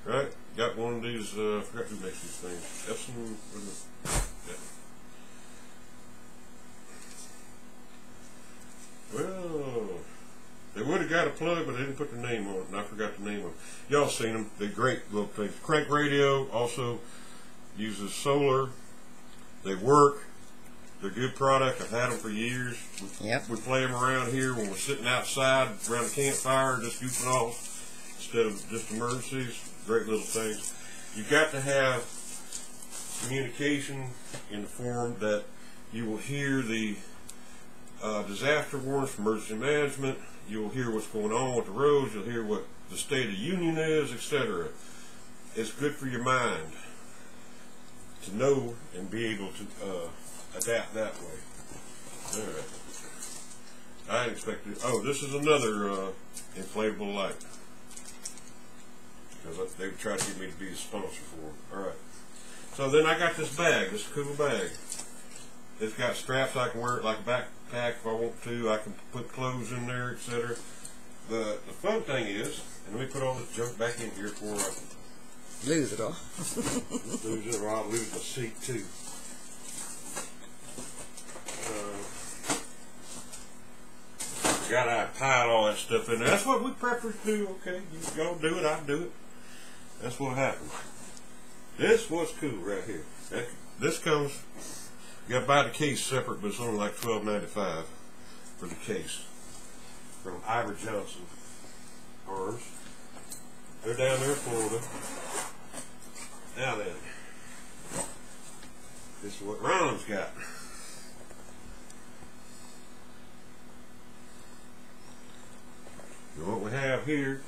Right? Got one of these, I forgot who makes these things. Epson, yeah. Well, they would have got a plug, but they didn't put the name on it, and I forgot the name of it. Y'all seen them. They're great little things. Crank radio also uses solar. They work. They're a good product. I've had them for years. Yep. We play them around here when we're sitting outside around the campfire, just goofing off instead of just emergencies. Great little things. You've got to have communication in the form that you will hear the disaster warnings from emergency management. You'll hear what's going on with the roads. You'll hear what the state of the union is, etc. It's good for your mind to know and be able to adapt that way. All right. I didn't expect it. Oh, this is another inflatable light. Because they tried to get me to be a sponsor for them. All right. So then I got this bag, this cool bag. It's got straps. I can wear it like a backpack if I want to. I can put clothes in there, etc. The fun thing is, and let me put all this junk back in here before I Lose it all. lose it, or I'll lose my seat too. Gotta pile all that stuff in there. That's what we preppers do. Okay, y'all do it, I do it. That's what happens. This was cool right here. This comes You got to buy the case separate, but it's only like $12.95 for the case from Ivor Johnson Arms. They're down there in Florida. Now then, this is what Ronald's got. And what we have here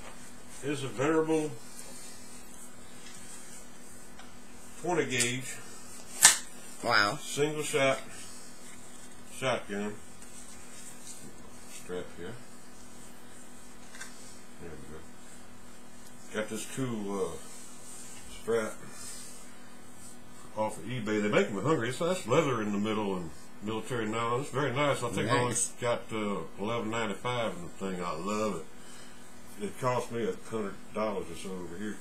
is a venerable 20 gauge Wow. single shot shotgun. Strap here. There we go. Got this cool strap off of eBay. They make them in Hungary. So that's leather in the middle and military now. It's very nice. I think I only got $11.95 in the thing. I love it. It cost me $100 or so over here.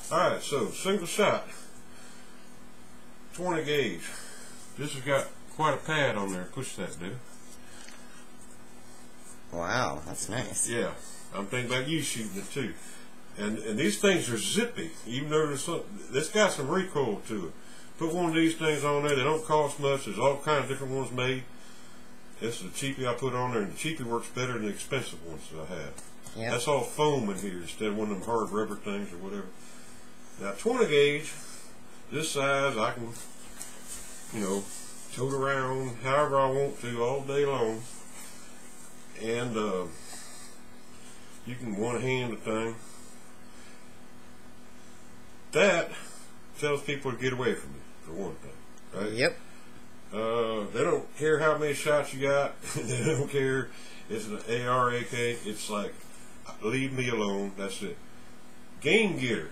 Alright, so single shot 20 gauge. This has got quite a pad on there. Push that, dude. Wow, that's nice. Yeah, I'm thinking about you shooting it too. And these things are zippy, even though this got some recoil to it. Put one of these things on there. They don't cost much. There's all kinds of different ones made. This is the cheapie I put on there, and the cheapie works better than the expensive ones that I have. Yep. That's all foam in here instead of one of them hard rubber things or whatever. Now 20 gauge, this size, I can, you know, tote around however I want to all day long. And you can one hand the thing. That tells people to get away from you, for one thing, right? Yep. They don't care how many shots you got. They don't care. It's an AR, AK. It's like, leave me alone. That's it. Game gear.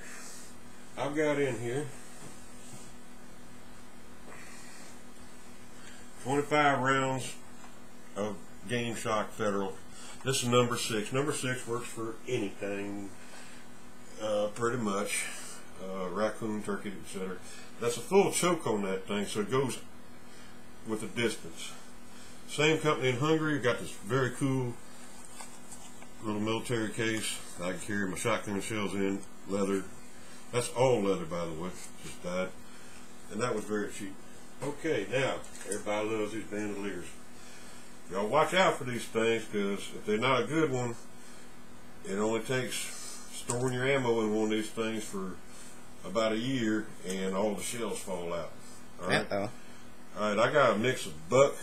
I've got in here 25 rounds of Game Shock Federal. This is number 6. Number 6 works for anything, pretty much. Raccoon, turkey, etc. That's a full choke on that thing, so it goes with the distance. Same company in Hungary. Got this very cool little military case I can carry my shotgun shells in. Leather. That's all leather, by the way. Just dyed. And that was very cheap. Okay, now everybody loves these bandoliers. Y'all watch out for these things, because if they're not a good one, it only takes storing your ammo in one of these things for about a year and all the shells fall out. Alright? Alright, I got a mix of buck,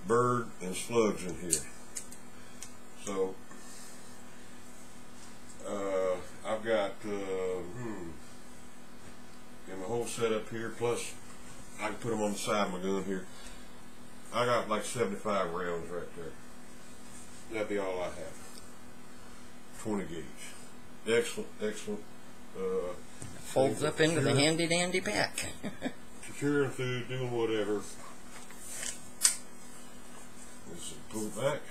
bird, and slugs in here. So I've got my whole setup here, plus I can put them on the side of my gun here. I got like 75 rounds right there. That'd be all I have. 20 gauge. Excellent, excellent. Folds up into the handy dandy pack. Securing food, doing whatever. Let's pull it back.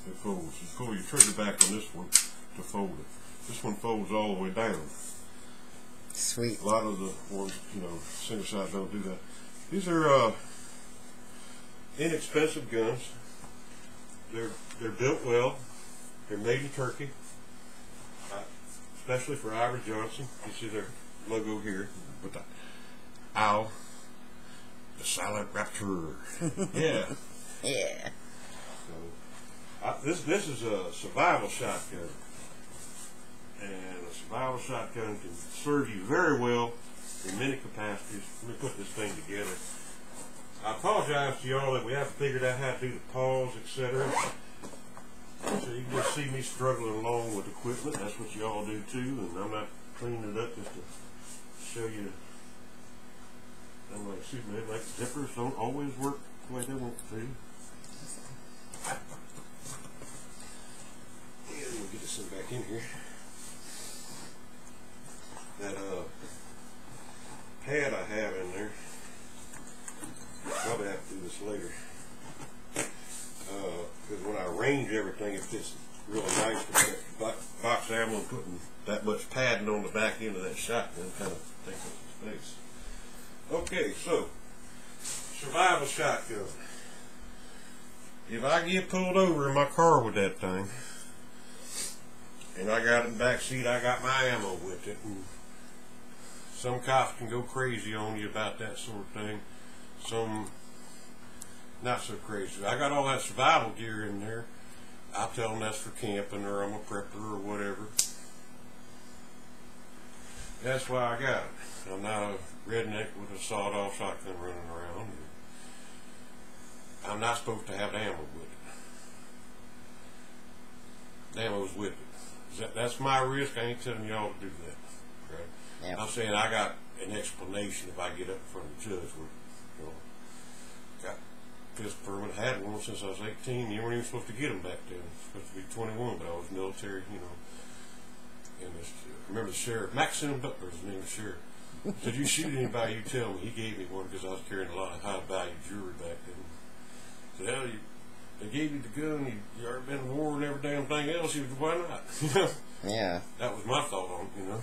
It folds. You pull your trigger back on this one to fold it. This one folds all the way down. Sweet. A lot of the ones, you know, single shot don't do that. These are inexpensive guns. They're built well. They're made in Turkey, especially for Ivor Johnson. You see their logo here with the owl, the silent raptor. Yeah. Yeah. So this is a survival shotgun, and a survival shotgun can serve you very well in many capacities. Let me put this thing together. I apologize to y'all that we haven't figured out how to do the pause, etc. So you can just see me struggling along with equipment. That's what y'all do too, and I'm not cleaning it up just to show you. I'm like, excuse me, like zippers don't always work the way they want to. And we'll get this thing back in here. That pad I have in there, probably have to do this later, because when I range everything, it fits really nice with that box ammo, and putting that much padding on the back end of that shotgun kind of takes up some space. Okay, so survival shotgun. If I get pulled over in my car with that thing, and I got it in the back seat, I got my ammo with it, and some cops can go crazy on you about that sort of thing. Some not so crazy. I got all that survival gear in there. I tell them that's for camping, or I'm a prepper, or whatever. That's why I got it. I'm not a redneck with a sawed-off shotgun running around. I'm not supposed to have ammo with it. The ammo's with it. That's my risk. I ain't telling y'all to do that. Right? Yep. I'm saying I got an explanation if I get up in front of the judge. You know, got fist permit. Had one since I was 18. You weren't even supposed to get them back then. Supposed to be 21, but I was military. You know. And I remember the sheriff, Maxine Butler's the name of the sheriff. Said, you shoot anybody, you tell me. He gave me one because I was carrying a lot of high value jewelry back then. Said, hell, they gave you the gun, you already been in war and every damn thing else, why not? Yeah. That was my thought on it, you know.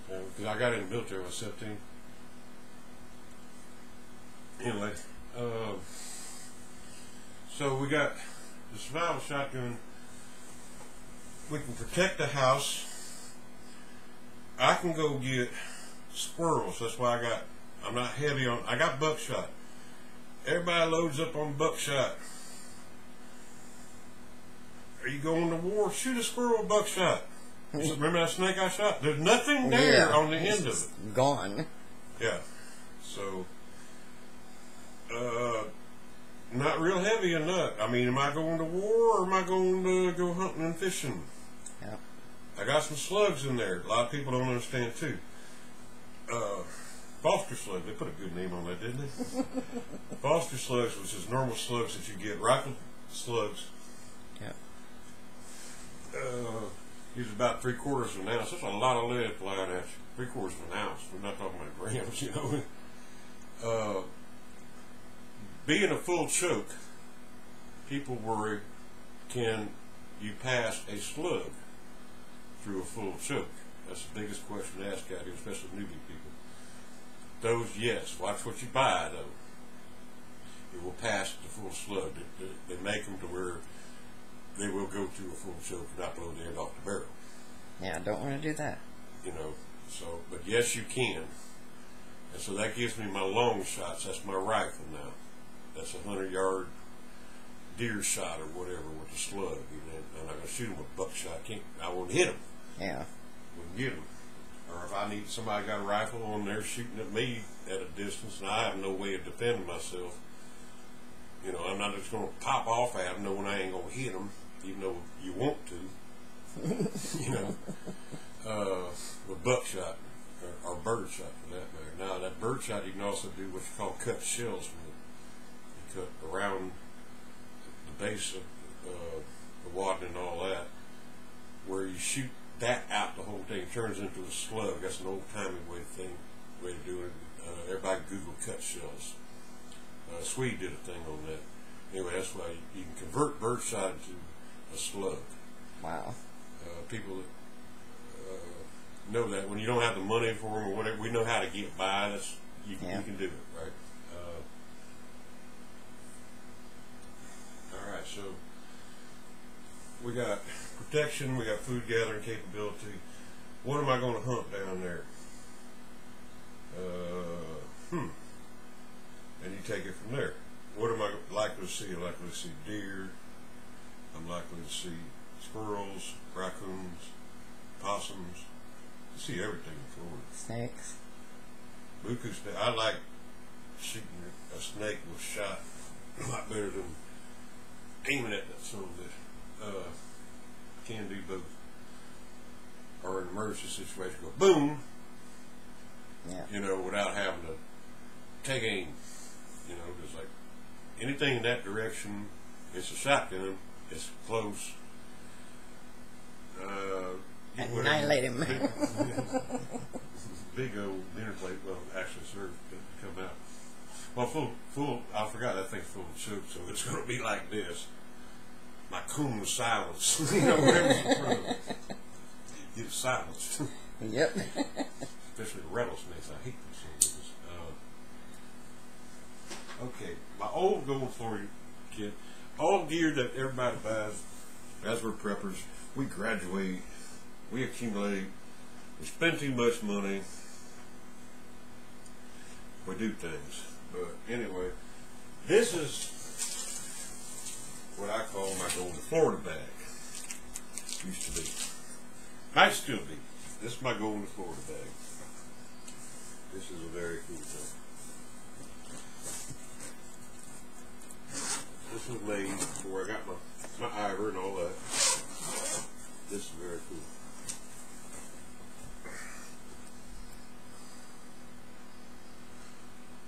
Because I got in the military when I was 17. Anyway, so we got the survival shotgun. We can protect the house. I can go get squirrels. That's why I'm not heavy on, I got buckshot. Everybody loads up on buckshot. Are you going to war? Shoot a squirrel with buckshot. Remember that snake I shot? There's nothing there on the end of it. Gone. Yeah. So, not real heavy or not. I mean, am I going to war or am I going to go hunting and fishing? Yeah. I got some slugs in there. A lot of people don't understand too. Foster slugs. They put a good name on that, didn't they? Foster slugs, which is normal slugs that you get. Rifle slugs. Yeah. Use about 3/4 of an ounce. That's a lot of lead flying at you. 3/4 of an ounce. We're not talking about grams, you know. Being a full choke, people worry, can you pass a slug through a full choke? That's the biggest question to ask out here, especially newbie people. Those, yes. Watch what you buy, though. It will pass the full slug. They make them to where they will go through a full choke and not blow the end off the barrel. Yeah, I don't want to do that. You know, so, but yes, you can. And so that gives me my long shots. That's my rifle now. That's a 100-yard deer shot or whatever with a slug. I'm not going to shoot them with buckshot. I won't hit them. Yeah. Wouldn't get them. Or if I need somebody got a rifle on there shooting at me at a distance and I have no way of defending myself, you know, I'm not just going to pop off at them knowing I ain't going to hit them, even though you want to. You know, with buckshot or bird shot for that matter. Now that bird shot you can also do what you call cut shells with it. You cut around the base of the wad and all that, where you shoot that out, the whole thing turns into a slug. That's an old-timey way to do it. Everybody Google cut shells. Swede did a thing on that. Anyway, that's why you can convert bird shot into a slug. Wow. People that know that when you don't have the money for them or whatever, we know how to get by. You can do it, right? All right, so we got protection, we got food gathering capability. What am I going to hunt down there? And you take it from there. What am I likely to see? I'm likely to see deer. I'm likely to see squirrels, raccoons, possums. You see everything in Florida. Snakes. Buku snake. I like shooting a snake with shot a lot better than aiming at that son of a bitch. Can do both. Or in an emergency situation, go boom. Yeah. You know, without having to take aim. You know, just like anything in that direction, it's a shotgun. It's close. Annihilate him. Big old dinner plate. Well, actually served to come out. Well, full. I forgot that thing's full of soup, so it's going to be like this. My coon was silenced. You know, wherever's in front of it. Get silenced. Yep. Especially the rattlesnakes. I hate those things. Okay, my old goal for you, kid. All gear that everybody buys, as we're preppers, we graduate, we accumulate, We spend too much money. We do things. But anyway, this is what I call my going to Florida bag. Used to be. Might still be. This is my going to Florida bag. This is a very cool thing. This was made before I got my Ivor and all that. This is very cool.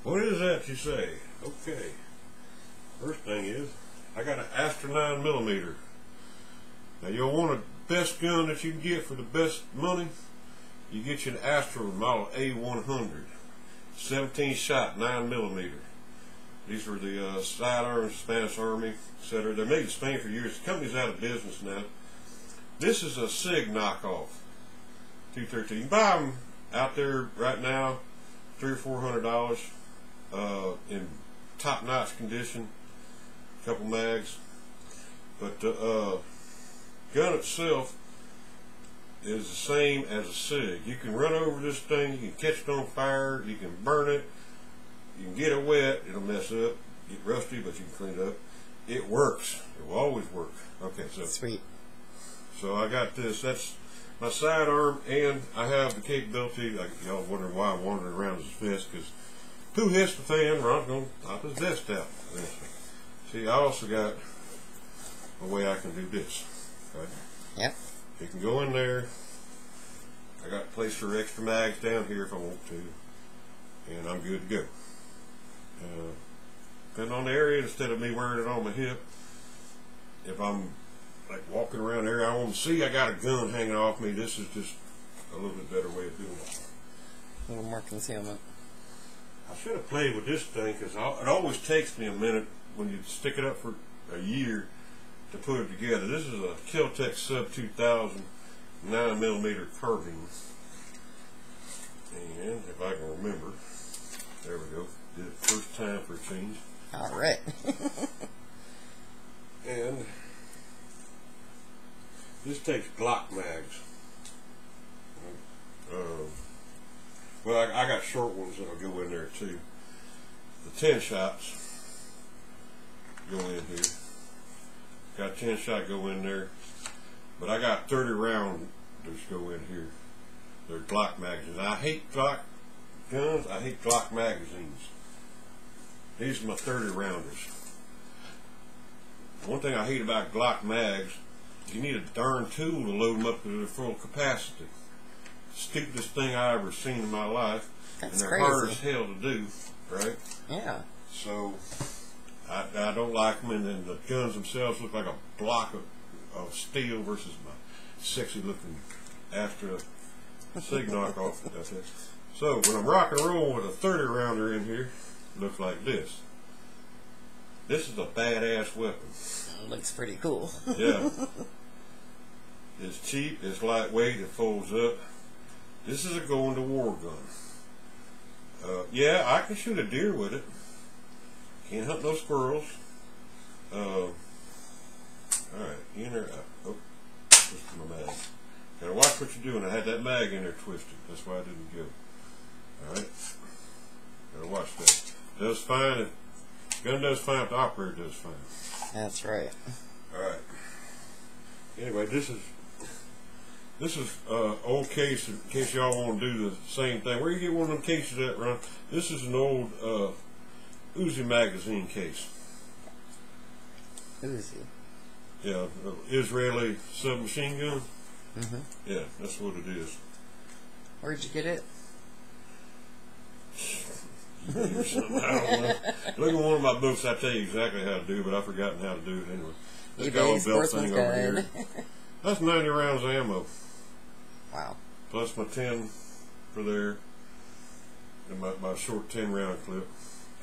What is that you say? Okay. First thing is, I got an Astra 9mm. Now you'll want the best gun that you can get for the best money. You get you an Astra model A100. 17 shot 9mm. These were the sidearms, Spanish Army, etc. They made in Spain for years. The company's out of business now. This is a SIG knockoff. 213. You can buy them out there right now, $300 or $400 in top-notch condition. A couple mags. But the gun itself is the same as a SIG. You can run over this thing, you can catch it on fire, you can burn it, you can get it wet, it'll mess up, get rusty, but you can clean it up. It works. It will always work. Okay, so Sweet. So I got this. That's my sidearm, and I have the capability. Like y'all wondering why I'm wandering around with this vest, because who hits the fan? Ron's gonna pop his vest out. See, I also got a way I can do this. Right? Yep. You can go in there. I got a place for extra mags down here if I want to, and I'm good to go. Depending on the area, instead of me wearing it on my hip, if I'm like walking around the area I want to see, I got a gun hanging off me. This is just a little bit better way of doing it. A little more concealment. I should have played with this thing, because it always takes me a minute when you stick it up for a year to put it together. This is a Kel-Tec Sub 2000 9mm carbine, and if I can remember, there we go. Did it first time for a change. All right. And this takes Glock mags. Well, I got short ones that'll go in there too. The 10 shots go in here. Got 10 shot go in there, but I got 30 round that go in here. They're Glock magazines. I hate Glock guns. I hate Glock magazines. These are my 30 rounders. One thing I hate about Glock mags, you need a darn tool to load them up to their full capacity. Stupidest thing I ever seen in my life. That's and they're crazy. hard as hell to do, right? Yeah. So I don't like them, and then the guns themselves look like a block of steel versus my sexy looking Astra SIG knockoff. That's it. So when I'm rock and roll with a 30 rounder in here, it looks like this. This is a badass weapon. It looks pretty cool. Yeah. It's cheap, it's lightweight, it folds up. This is a going to war gun. Yeah, I can shoot a deer with it. Can't hunt no squirrels. Alright, in or out. Oh, twisted my mag. Gotta watch what you're doing. I had that mag in there twisted. That's why I didn't go. Alright. Gotta watch that. Does fine. Gun does fine if the operator does fine. That's right. Alright. Anyway, this is old case in case y'all want to do the same thing. Where you get one of them cases at, Ron? This is an old Uzi magazine case. Uzi. Yeah, Israeli submachine gun. Mm-hmm. Yeah, that's what it is. Where'd you get it? I don't know. Look at one of my books. I tell you exactly how to do it, but I've forgotten how to do it anyway. This got a eBay little belt Sportsman's thing over Guide. here. That's 90 rounds of ammo. Wow. Plus my 10 for there. And my short 10 round clip.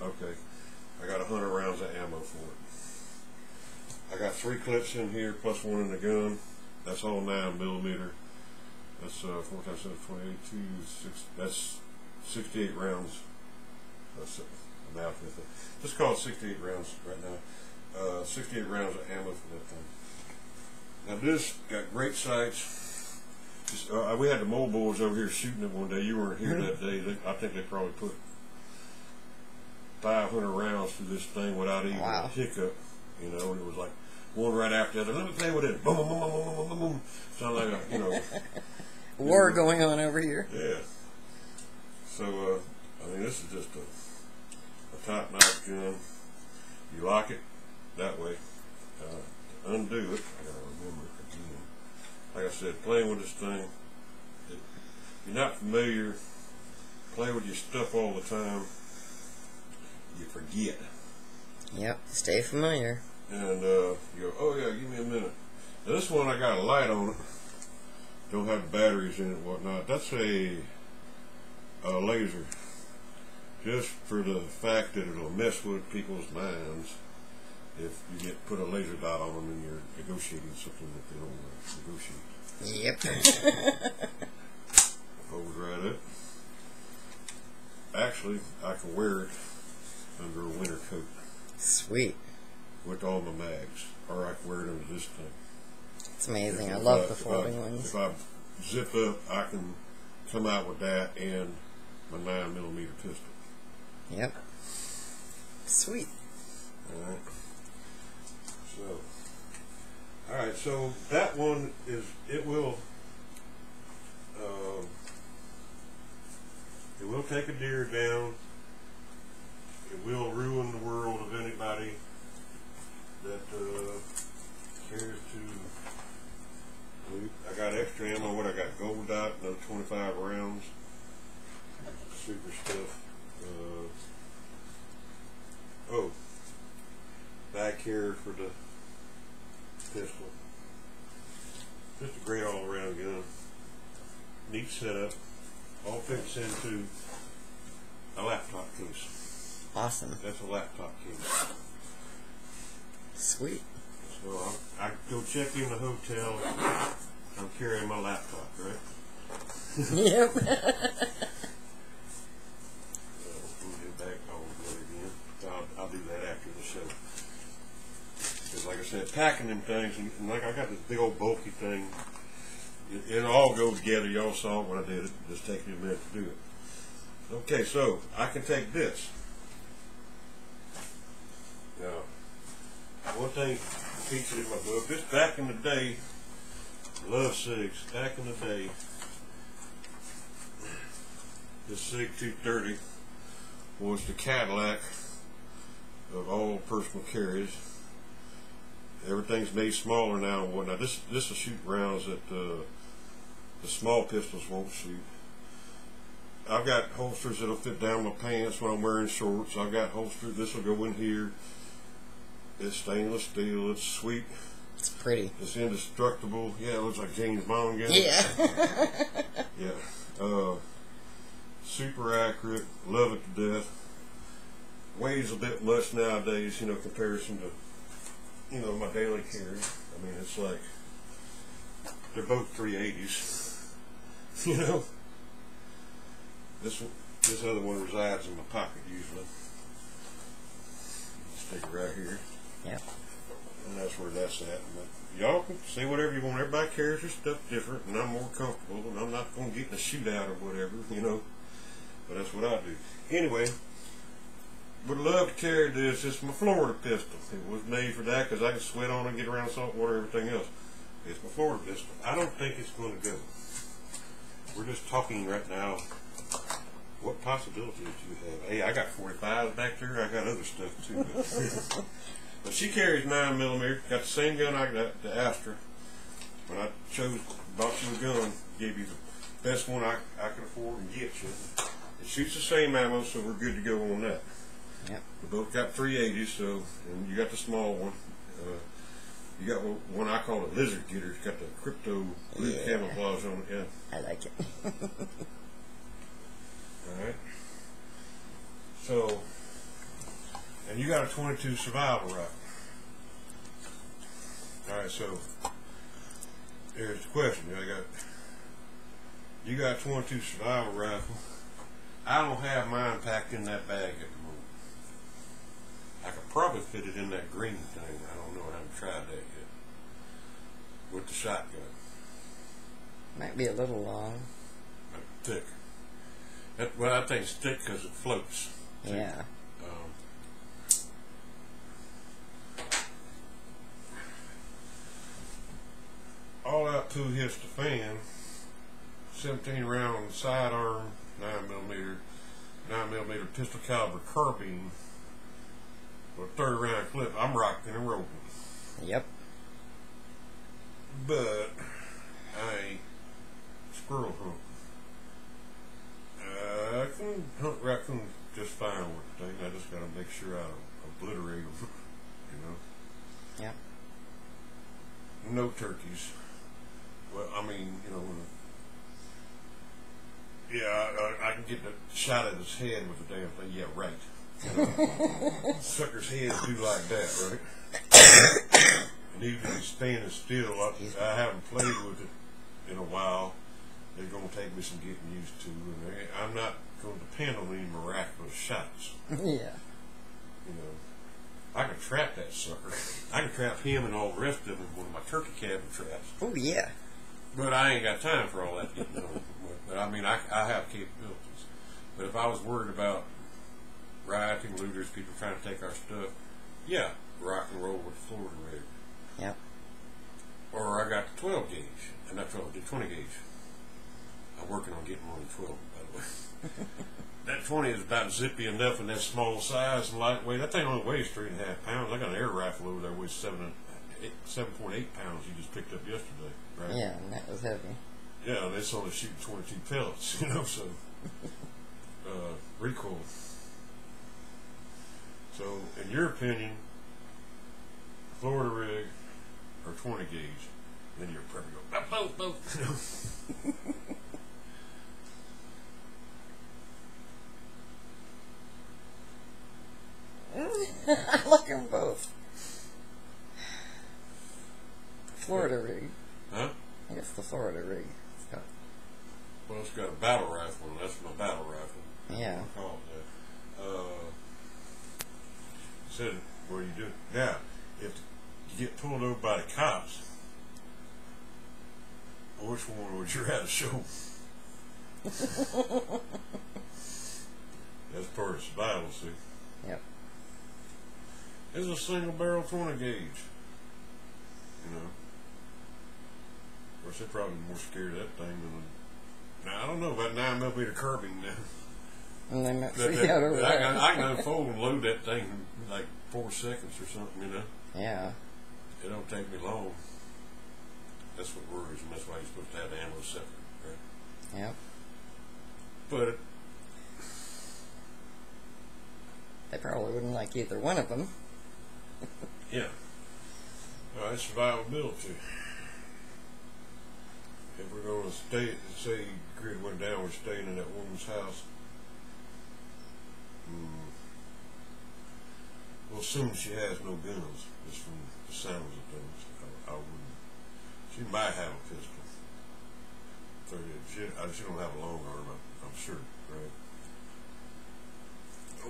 Okay. I got 100 rounds of ammo for it. I got 3 clips in here, plus one in the gun. That's all 9mm. That's 4 times 7, 28, 2, 6. That's 68 rounds. That's I'm out with it. Just call it 68 rounds right now. 68 rounds of ammo for that thing. Now this got great sights. We had the mole boys over here shooting it one day. You weren't here that day. I think they probably put 500 rounds through this thing without even a hiccup. You know, and it was like one right after the other. Let me play with it. Boom, boom, boom, boom, boom, boom, boom, boom. Sound like a, you know, war going on over here. Yeah. So, I mean, this is just a top-notch gun. You lock it that way. To undo it, I gotta remember it again. Like I said, playing with this thing, if you're not familiar, play with your stuff all the time, you forget. Yep, stay familiar. And you go, oh yeah, give me a minute. Now this one, I got a light on it. Don't have the batteries in it and whatnot. That's a laser. Just for the fact that it'll mess with people's minds if you put a laser dot on them and you're negotiating something that they don't want to negotiate. Yep. Goes right up. Actually, I can wear it under a winter coat. Sweet. With all my mags. Or I can wear it under this thing. It's amazing. I love the folding ones. If I zip up, I can come out with that and my 9mm pistol. Yep. Sweet. Alright, so that one is, it will take a deer down. It will ruin the world of anybody that cares to. I got extra ammo. What I got? Gold dot, another 25 rounds. Super stuff. Oh, back here for the pistol. Just a great all-around gun. Neat setup. All fits into a laptop case. Awesome. That's a laptop case. Sweet. So I go check in the hotel. I'm carrying my laptop, right? Yep. I'll do that after the show. Because like I said, packing them things, and like I got this big old bulky thing, it all goes together. Y'all saw it when I did it. Just take me a minute to do it. Okay, so I can take this. Now, one thing featured in my book, this back in the day, love SIGs, back in the day, this SIG 230 was the Cadillac of all personal carries. Everything's made smaller now and whatnot. This will shoot rounds that the small pistols won't shoot. I've got holsters that'll fit down my pants when I'm wearing shorts. I've got holsters, this will go in here. It's stainless steel, it's sweet. It's pretty. It's indestructible. Yeah, it looks like James Bond gun. Yeah. Yeah. Super accurate, love it to death. Weighs a bit much nowadays, you know, comparison to, you know, my daily carry. I mean, it's like, they're both 380s, you know. This other one resides in my pocket usually. Stick it right here. Yep. And that's where that's at. Y'all can say whatever you want. Everybody carries their stuff different, and I'm more comfortable, and I'm not going to get in a shootout or whatever, you know. But that's what I do. Anyway, would love to carry this. It's my Florida pistol. It was made for that because I can sweat on it, get around salt water, everything else. It's my Florida pistol. I don't think it's going to go. We're just talking right now. What possibilities do you have? Hey, I got 45s back there. I got other stuff too. But she carries 9mm. Got the same gun I got, the Astra. When I bought you a gun, gave you the best one I could afford and get you. It shoots the same ammo, so we're good to go on that. Yep. We both got 380s, so, and you got the small one. You got one I call a lizard getter. It's got the crypto blue camouflage on it. Yeah. I like it. Alright. So, and you got a 22 survival rifle. Alright, so there's the question. You got a 22 survival rifle. I don't have mine packed in that bag at the moment. I could probably fit it in that green thing. I don't know. I haven't tried that yet. With the shotgun. Might be a little long. Thick. Well, I think it's thick because it floats. Yeah. All out two hits the fan. 17 round sidearm, 9mm pistol caliber carbine with a 30 round clip. I'm rocking and rolling. Yep. But I ain't squirrel hunting. I can hunt raccoons just fine with the thing. I just gotta make sure I don't obliterate them. You know. Yep. No turkeys. Well, I mean, you know. Yeah, I can get the shot at his head with the damn thing. Yeah, right. You know, suckers' heads do like that, right? And even if he's standing still, I haven't played with it in a while. They're going to take me some getting used to, and I'm not going to depend on any miraculous shots. Yeah. You know, I can trap that sucker. I can trap him and all the rest of them in one of my turkey cabin traps. Oh yeah. But I ain't got time for all that getting done. But I mean, I have capabilities. But if I was worried about rioting, looters, people trying to take our stuff, yeah, rock and roll with the Florida rig. Yep. Or I got the 12 gauge, and not 12, the 20 gauge. I'm working on getting more than 12, by the way. That 20 is about zippy enough in that small size and lightweight. That thing only weighs 3.5 pounds. I got an air rifle over there weighs 7.8 pounds. You just picked up yesterday, right? Yeah, and that was heavy. Yeah, and it's only shooting 22 pellets, you know, so recoil. So, in your opinion, Florida rig or 20 gauge, then you're prepper go, both, you know. I like them both. Florida rig. Huh? I guess the Florida rig. Well, it's got a battle rifle, and that's my battle rifle. Yeah. I call it that. Said, what do you do? Now, if you get pulled over by the cops, which one would you rather show? That's part of survival, see? Yep. It's a single barrel 20 gauge. You know. Of course, they're probably more scared of that thing than. Now, I don't know about 9mm carbine now. And they might see That- out over I there. can unfold and load that thing in like 4 seconds or something, you know. Yeah. It don't take me long. That's what worries me. That's why you're supposed to have the ammo separate, right? Yep. But They probably wouldn't like either one of them. yeah, it's survivability. If we're going to stay, say grid went down, we're staying in that woman's house. Well, assume she has no guns, just from the sounds of things. I wouldn't. She might have a pistol. So she don't have a long arm, I'm sure, right?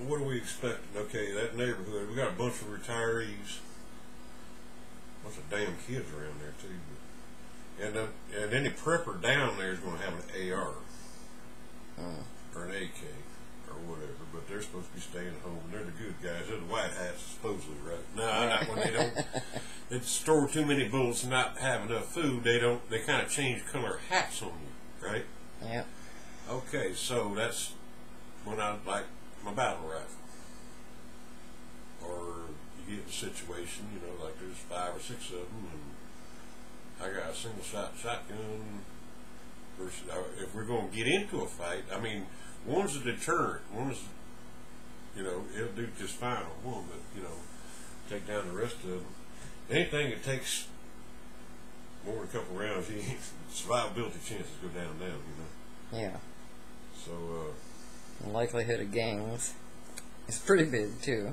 What are we expecting? Okay, that neighborhood, we got a bunch of retirees, a bunch of damn kids around there too. And any prepper down there is going to have an AR or an AK or whatever, but they're supposed to be staying at home, and they're the good guys. They're the white hats, supposedly, right? No, not when they don't. They store too many bullets and not have enough food. They kind of change color hats on you, right? Yep. Okay, so that's when I like my battle rifle. Or you get in a situation, you know, like there's 5 or 6 of them, and I got a single shot shotgun versus, if we're going to get into a fight, I mean, one's a deterrent, one's, you know, it'll do just fine on one, but, you know, take down the rest of them. Anything that takes more than a couple rounds, survivability chances go down, you know. Yeah. So, The likelihood of gangs is pretty big too.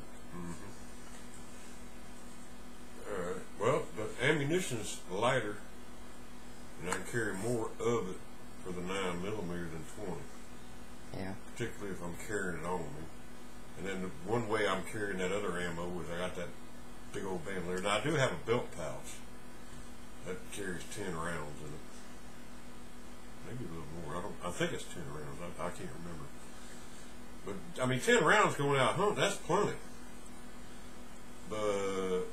Alright, well, the ammunition's lighter, and I can carry more of it for the 9mm than 20. Yeah. Particularly if I'm carrying it on me. And then the one way I'm carrying that other ammo is I got that big old bandolier. Now I do have a belt pouch that carries 10 rounds in it. maybe a little more. I think it's 10 rounds. I can't remember. But I mean, 10 rounds going out hunting, that's plenty. But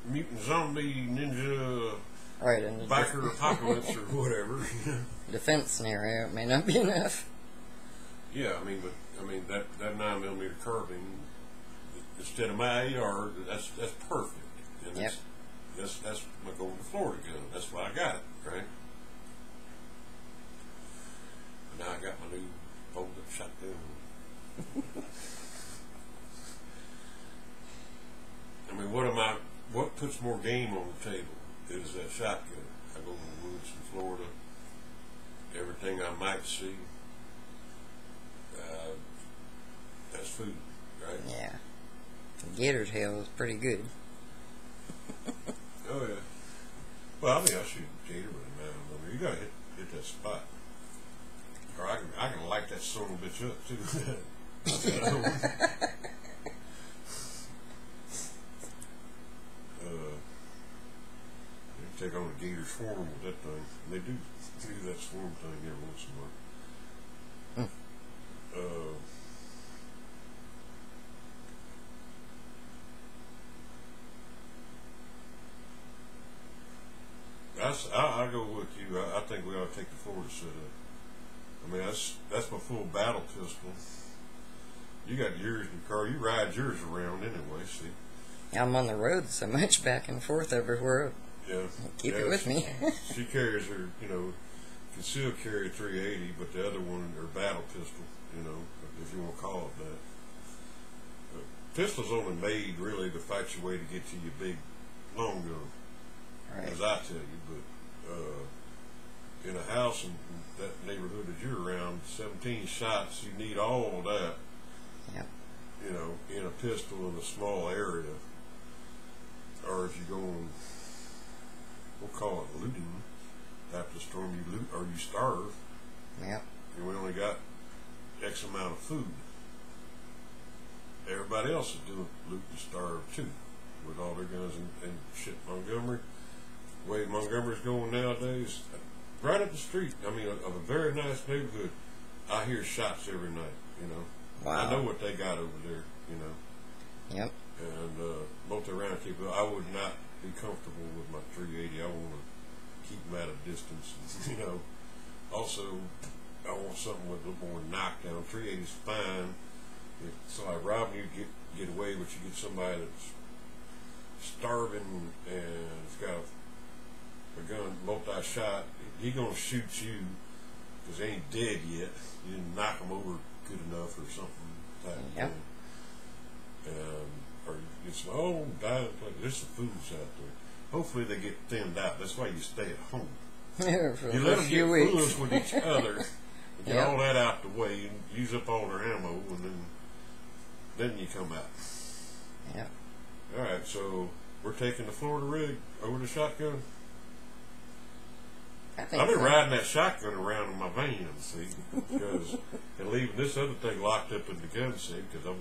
mutant zombie ninja Right, in the biker apocalypse or whatever. defense scenario, it may not be enough. Yeah, I mean, but that 9mm carbine instead of my AR, that's perfect. And Yep. that's my going to Florida gun. That's why I got it, right? And now I got my new fold-up shotgun. I mean, what puts more game on the table is that shotgun. I go in the woods in Florida, everything I might see, that's food, right? Yeah. Gator tail is pretty good. Oh yeah. Well, I mean, I shoot gator with a 9mm. You gotta hit that spot, or I can light that son of a bitch up too. You take on a gator swarm with that thing. And they do that swarm thing every once in a while. I go with you. I think we ought to take the Florida setup. I mean, that's my full battle pistol. You got yours in your car. You ride yours around anyway. See. I'm on the road so much, back and forth everywhere. Yeah. Keep it with me. She carries her, can still carry a 380, but the other one, her battle pistol, if you want to call it that. Pistol's only made really to fight your way to get to your big long gun. Right. As I tell you, but in a house in that neighborhood that you're around, 17 shots, you need all of that. Yep. In a pistol in a small area, or if you're going, we'll call it looting. After the storm, you loot or you starve. Yep. And we only got X amount of food. Everybody else is doing loot and starve too, with all their guns and shit. Montgomery. The way Montgomery's going nowadays, right up the street, of a very nice neighborhood, I hear shots every night, Wow. I know what they got over there, Yep. And multi-round capable. I would not be comfortable with my 380. I want to keep them at a distance, Also, I want something with a little more knockdown. 380 is fine. If somebody robbing you, get away, but you get somebody that's starving and it's got a gun multi-shot, he gonna shoot you because they ain't dead yet. You didn't knock them over good enough or something like that. Or it's there's some fools out there. Hopefully they get thinned out. That's why you stay at home. For You let a them few get weeks. foolish with each other, and get Yep. all that out the way, and use up all their ammo, and then you come out. Yep. All right, so we're taking the Florida rig over the shotgun. I think I've been so. riding that shotgun around in my van, see, because and leaving this other thing locked up in the gun safe because I'm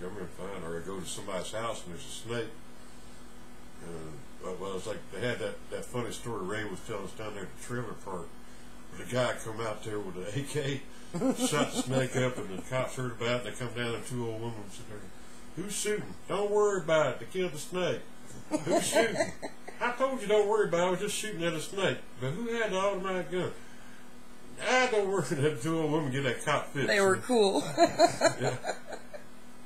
going to find, or I go to somebody's house and there's a snake. Well, it's like they had that funny story Ray was telling us down there at the trailer park. Where the guy come out there with an AK, shot the snake up, and the cops heard about it. And they come down and two old women sit there. Who's shooting? Don't worry about it. They killed the snake. Who's shooting? I told you don't worry about it. I was just shooting at a snake. But who had the automatic gun? Don't worry. That two old women get that cop fixed. They were cool. Yeah.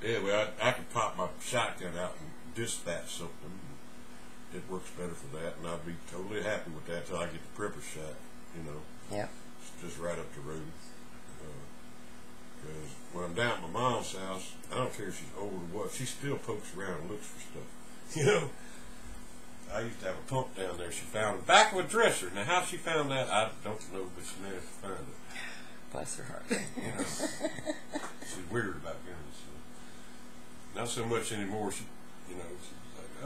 Anyway, I could pop my shotgun out and dispatch something. It works better for that, and I'd be totally happy with that till I get the prepper shot. Yep. It's just right up the road. Because when I'm down at my mom's house, I don't care if she's old or what, she still pokes around and looks for stuff. I used to have a pump down there she found in the back of a dresser. Now, how she found that, I don't know, but she managed to find it. Bless her heart. She's weird about guns. So. Not so much anymore. She's like,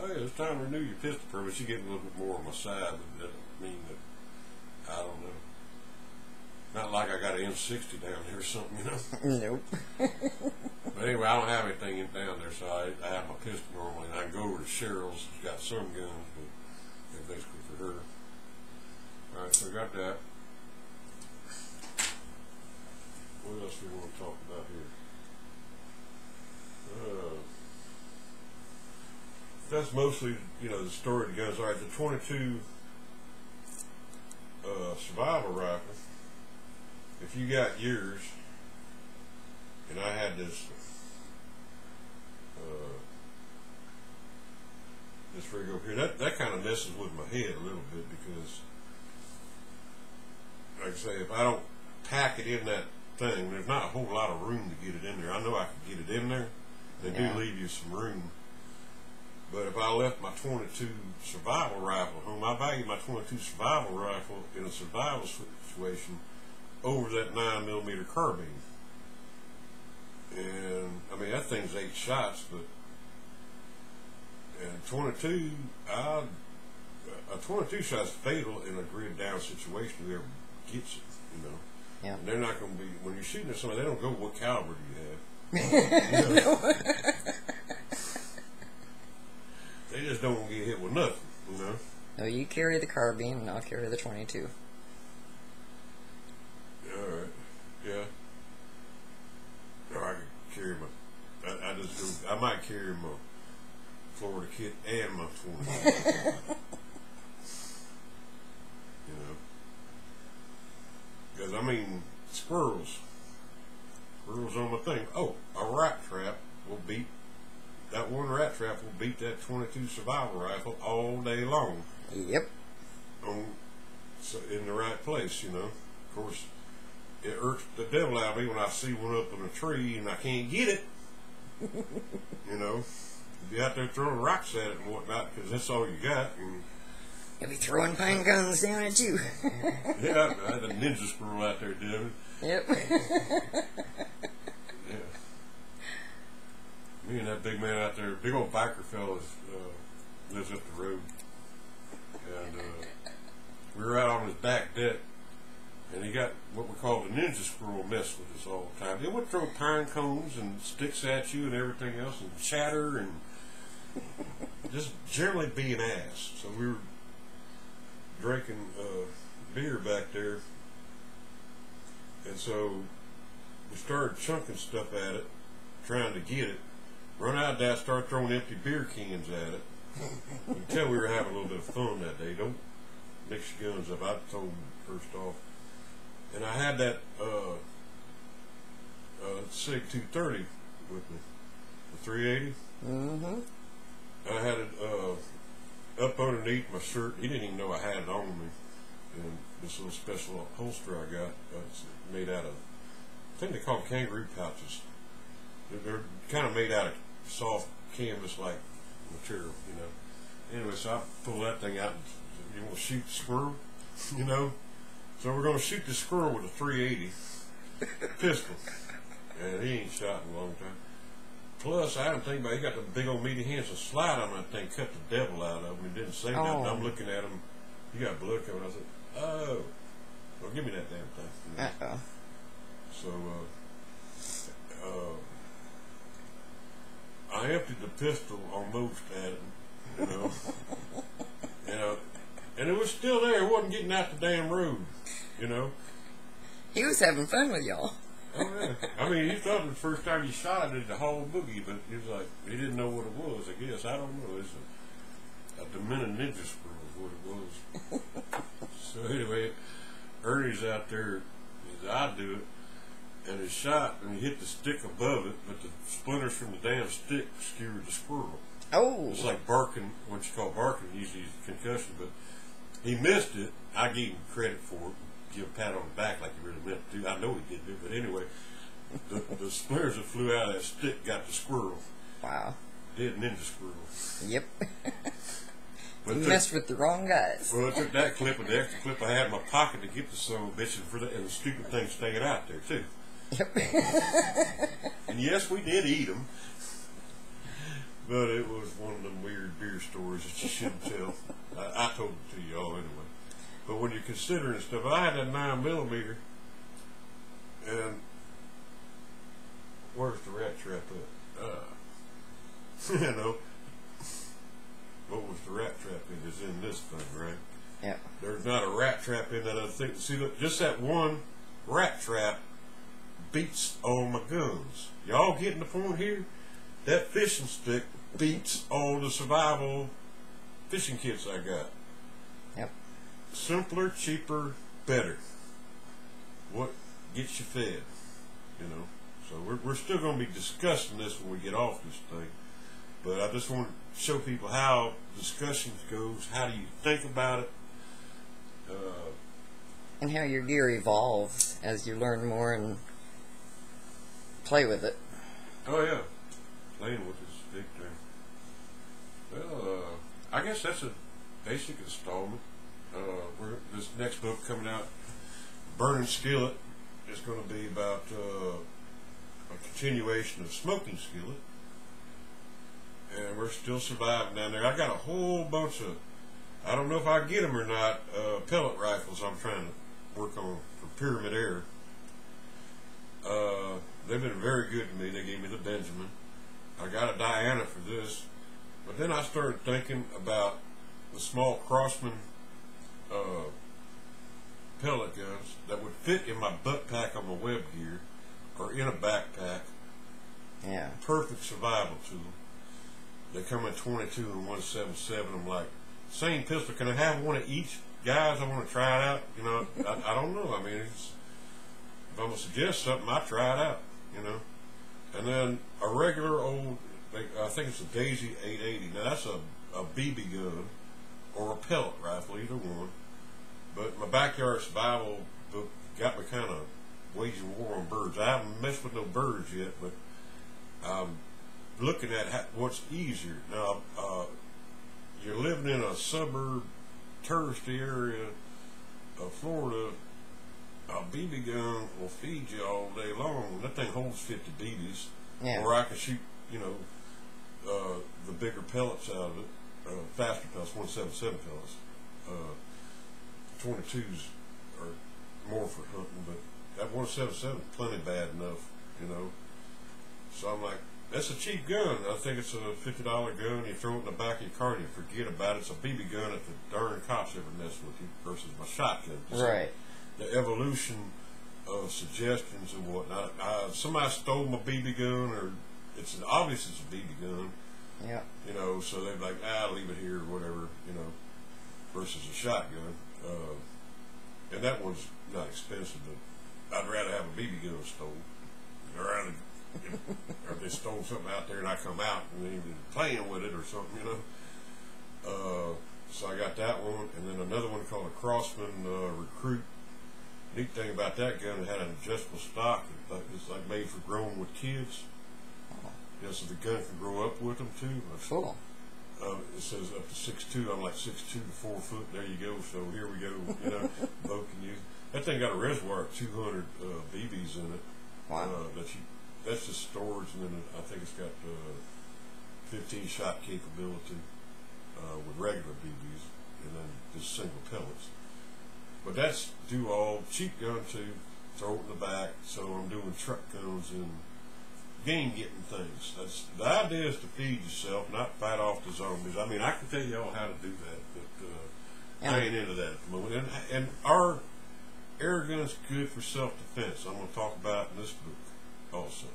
oh yeah, it's time to renew your pistol permit. She's getting a little bit more on my side, but that doesn't mean that, I don't know. Not like I got an M60 down there or something, Nope. But anyway, I don't have anything down there, so I have my pistol normally, and I can go over to Cheryl's. She's got some guns, but they're basically for her. Alright, so we got that. What else we want to talk about here? That's mostly, you know, the story of the guns. Alright, the 22 survival rifle. If you got yours, and I had this this rig over here, that kind of messes with my head a little bit, because, like I say, if I don't pack it in that thing, there's not a whole lot of room to get it in there. I know I can get it in there. They do leave you some room. But if I left my 22 survival rifle at home, I value my 22 survival rifle in a survival situation over that 9mm carbine. And I mean, that thing's 8 shots, but and 22, a 22 shot's fatal in a grid down situation. Whoever gets it, you know. Yeah. And they're not going to be, when you're shooting at somebody, they don't go, what caliber do you have? You know? They just don't want to get hit with nothing, you know. No, you carry the carbine, and I'll carry the 22. All right, yeah. Or I can carry my. I might carry my Florida kit and my 22. You know, because I mean, squirrels on my thing. Oh, a rat trap will beat. That one rat trap will beat that 22 survival rifle all day long. Yep. So in the right place, you know. Of course, it irks the devil out of me when I see one up in a tree and I can't get it. You know, be out there throwing rocks at it and whatnot, because that's all you got. And He'll be throwing pine cones down at you. yeah, I had a ninja squirrel out there, Devin. Yep. Yeah. Me and that big man out there, big old biker fella, lives up the road. And we were out on his back deck, and he got what we call the ninja squirrel mess with us all the time. It would throw pine cones and sticks at you and everything else, and chatter, and just generally be an ass. So we were drinking beer back there, and so we started chunking stuff at it, trying to get it. Run out there, start throwing empty beer cans at it. You can tell we were having a little bit of fun that day. Don't mix your guns up. I told him first off. And I had that SIG 230 with me, the 380. Mm-hmm. I had it up underneath my shirt. He didn't even know I had it on me. And this little special holster I got, it's made out of, I think they call them kangaroo pouches. They're kind of made out of soft canvas-like material, you know. Anyway, so I pull that thing out and you want to shoot the squirrel, you know. So we're going to shoot the squirrel with a 380 pistol. And he ain't shot in a long time. Plus, I didn't think about it. He got the big old meaty hands to slide on that thing, cut the devil out of him. He didn't say nothing. I'm looking at him. He got blood coming. I said, oh. Well, give me that damn thing. You know? Uh-oh. So, I emptied the pistol almost at him, you know. You know, and it was still there. It wasn't getting out the damn road, you know. He was having fun with y'all. Oh, yeah. I mean, he thought the first time he shot it, the whole boogie, but he was like, he didn't know what it was, I guess. I don't know. It's a demented ninja squirrel is what it was. So anyway, Ernie's out there, I do it, and he shot, and he hit the stick above it, but the splinters from the damn stick skewered the squirrel. Oh. It's like barking, what you call barking, usually concussion, but he missed it. I gave him credit for it, give a pat on the back like he really meant to. I know he did do, but anyway, the splinters that flew out of that stick got the squirrel. Wow. Dead ninja squirrel. Yep. But You messed with the wrong guys. Well, I took that clip and the extra clip I had in my pocket to get the son of a bitch, and the stupid thing staying out there, too. Yep. And yes, we did eat them, but it was one of them weird beer stories that you shouldn't tell. I told it to you all anyway. But when you're considering stuff, I had that 9mm, and where's the rat trap at? You know, what was the rat trap in? Is in this thing, right? Yeah. There's not a rat trap in that other thing. See, look, just that one rat trap beats all my guns. Y'all getting the point here? That fishing stick beats all the survival fishing kits I got. Yep. Simpler, cheaper, better. What gets you fed? You know. So we're still going to be discussing this when we get off this thing. But I just want to show people how discussions goes. How do you think about it? And how your gear evolves as you learn more and play with it. Oh yeah, playing with this big thing. Well, I guess that's a basic installment. This next book coming out, Burning Skillet, is going to be about a continuation of Smoking Skillet, and we're still surviving down there. I got a whole bunch of, I don't know if I get them or not, pellet rifles I'm trying to work on for Pyramid Air. They've been very good to me. They gave me the Benjamin. I got a Diana for this, but then I started thinking about the small Crossman pellet guns that would fit in my butt pack on my web gear or in a backpack. Yeah. Perfect survival tool. They come in 22 and 177. I'm like, same pistol. Can I have one of each, guys? I want to try it out. You know, I don't know. I mean, if I'm gonna suggest something, I try it out. You know, and then a regular old, I think it's a Daisy 880. Now that's a BB gun or a pellet rifle, either one. But my backyard survival book got me kind of waging war on birds. I haven't messed with no birds yet, but I'm looking at what's easier. Now, you're living in a suburb, touristy area of Florida, a BB gun will feed you all day long. That thing holds 50 BBs. Yeah. Or I can shoot, you know, the bigger pellets out of it, faster pellets, 177 pellets. 22s are more for hunting, but that 177 is plenty bad enough, you know. So I'm like, that's a cheap gun. I think it's a $50 gun. You throw it in the back of your car and you forget about it. It's a BB gun if the darn cops ever mess with you versus my shotgun. Right. The evolution of suggestions and whatnot. Somebody stole my BB gun, or it's obvious it's a BB gun. Yeah. You know, so they're like, leave it here or whatever, you know, versus a shotgun. And that one's not expensive, but I'd rather have a BB gun stolen. Or if they stole something out there and I come out and they've been playing with it or something, you know. So I got that one, and then another one called a Crossman Recruit. Neat thing about that gun, it had an adjustable stock. It's like made for growing with kids. Yeah, so the gun can grow up with them too. Cool. It says up to 6'2". I'm like 6'2" to 4 foot. There you go. So here we go. You know, both can use. That thing got a reservoir of 200 BBs in it. Wow. That's just storage, and then I think it's got 15 shot capability with regular BBs, and then just single pellets. But that's do all cheap gun too. Throw it in the back. So I'm doing truck guns and game getting things. That's the idea, is to feed yourself, not fight off the zombies. I mean, I can tell you all how to do that, but I ain't into that at the moment. And our air gun's good for self-defense. I'm going to talk about in this book also.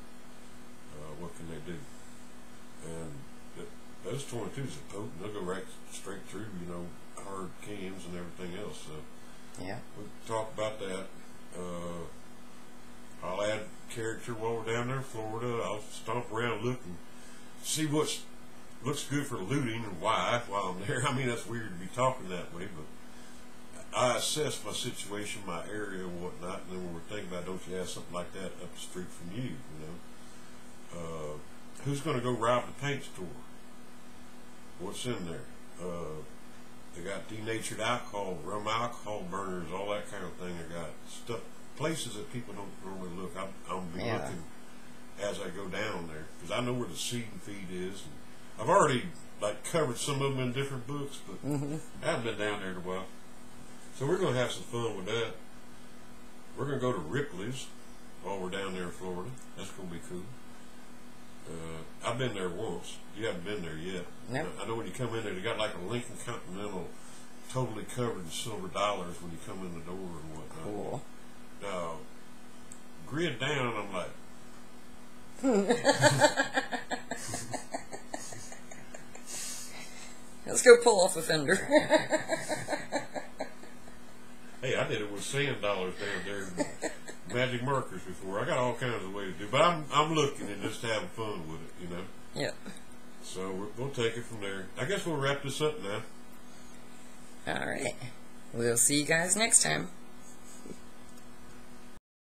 What can they do? And those 22s are potent. They'll go right straight through, you know, hard cans and everything else. So yeah, we'll talk about that. I'll add character while we're down there in Florida. I'll stomp around, look, and see what looks good for looting and why while I'm there. I mean, that's weird to be talking that way, but I assess my situation, my area, and whatnot, and then when we're thinking about, don't you have something like that up the street from you, you know? Who's going to go rob the paint store? What's in there? They got denatured alcohol, rum alcohol burners, all that kind of thing. They got stuff, places that people don't normally look. I'm going to be looking as I go down there, because I know where the seed and feed is. And I've already covered some of them in different books, but I haven't been down there in a while. So we're going to have some fun with that. We're going to go to Ripley's while we're down there in Florida. That's going to be cool. I've been there once. You haven't been there yet. Nope. I know when you come in there, they got like a Lincoln Continental totally covered in silver dollars when you come in the door and whatnot. Cool. Grid down, I'm like, let's go pull off a fender. hey, I did it with sand dollars down there, and magic markers before. I got all kinds of ways to do, but I'm looking and just having fun with it, you know. Yep. So we'll take it from there. I guess we'll wrap this up now. All right. We'll see you guys next time.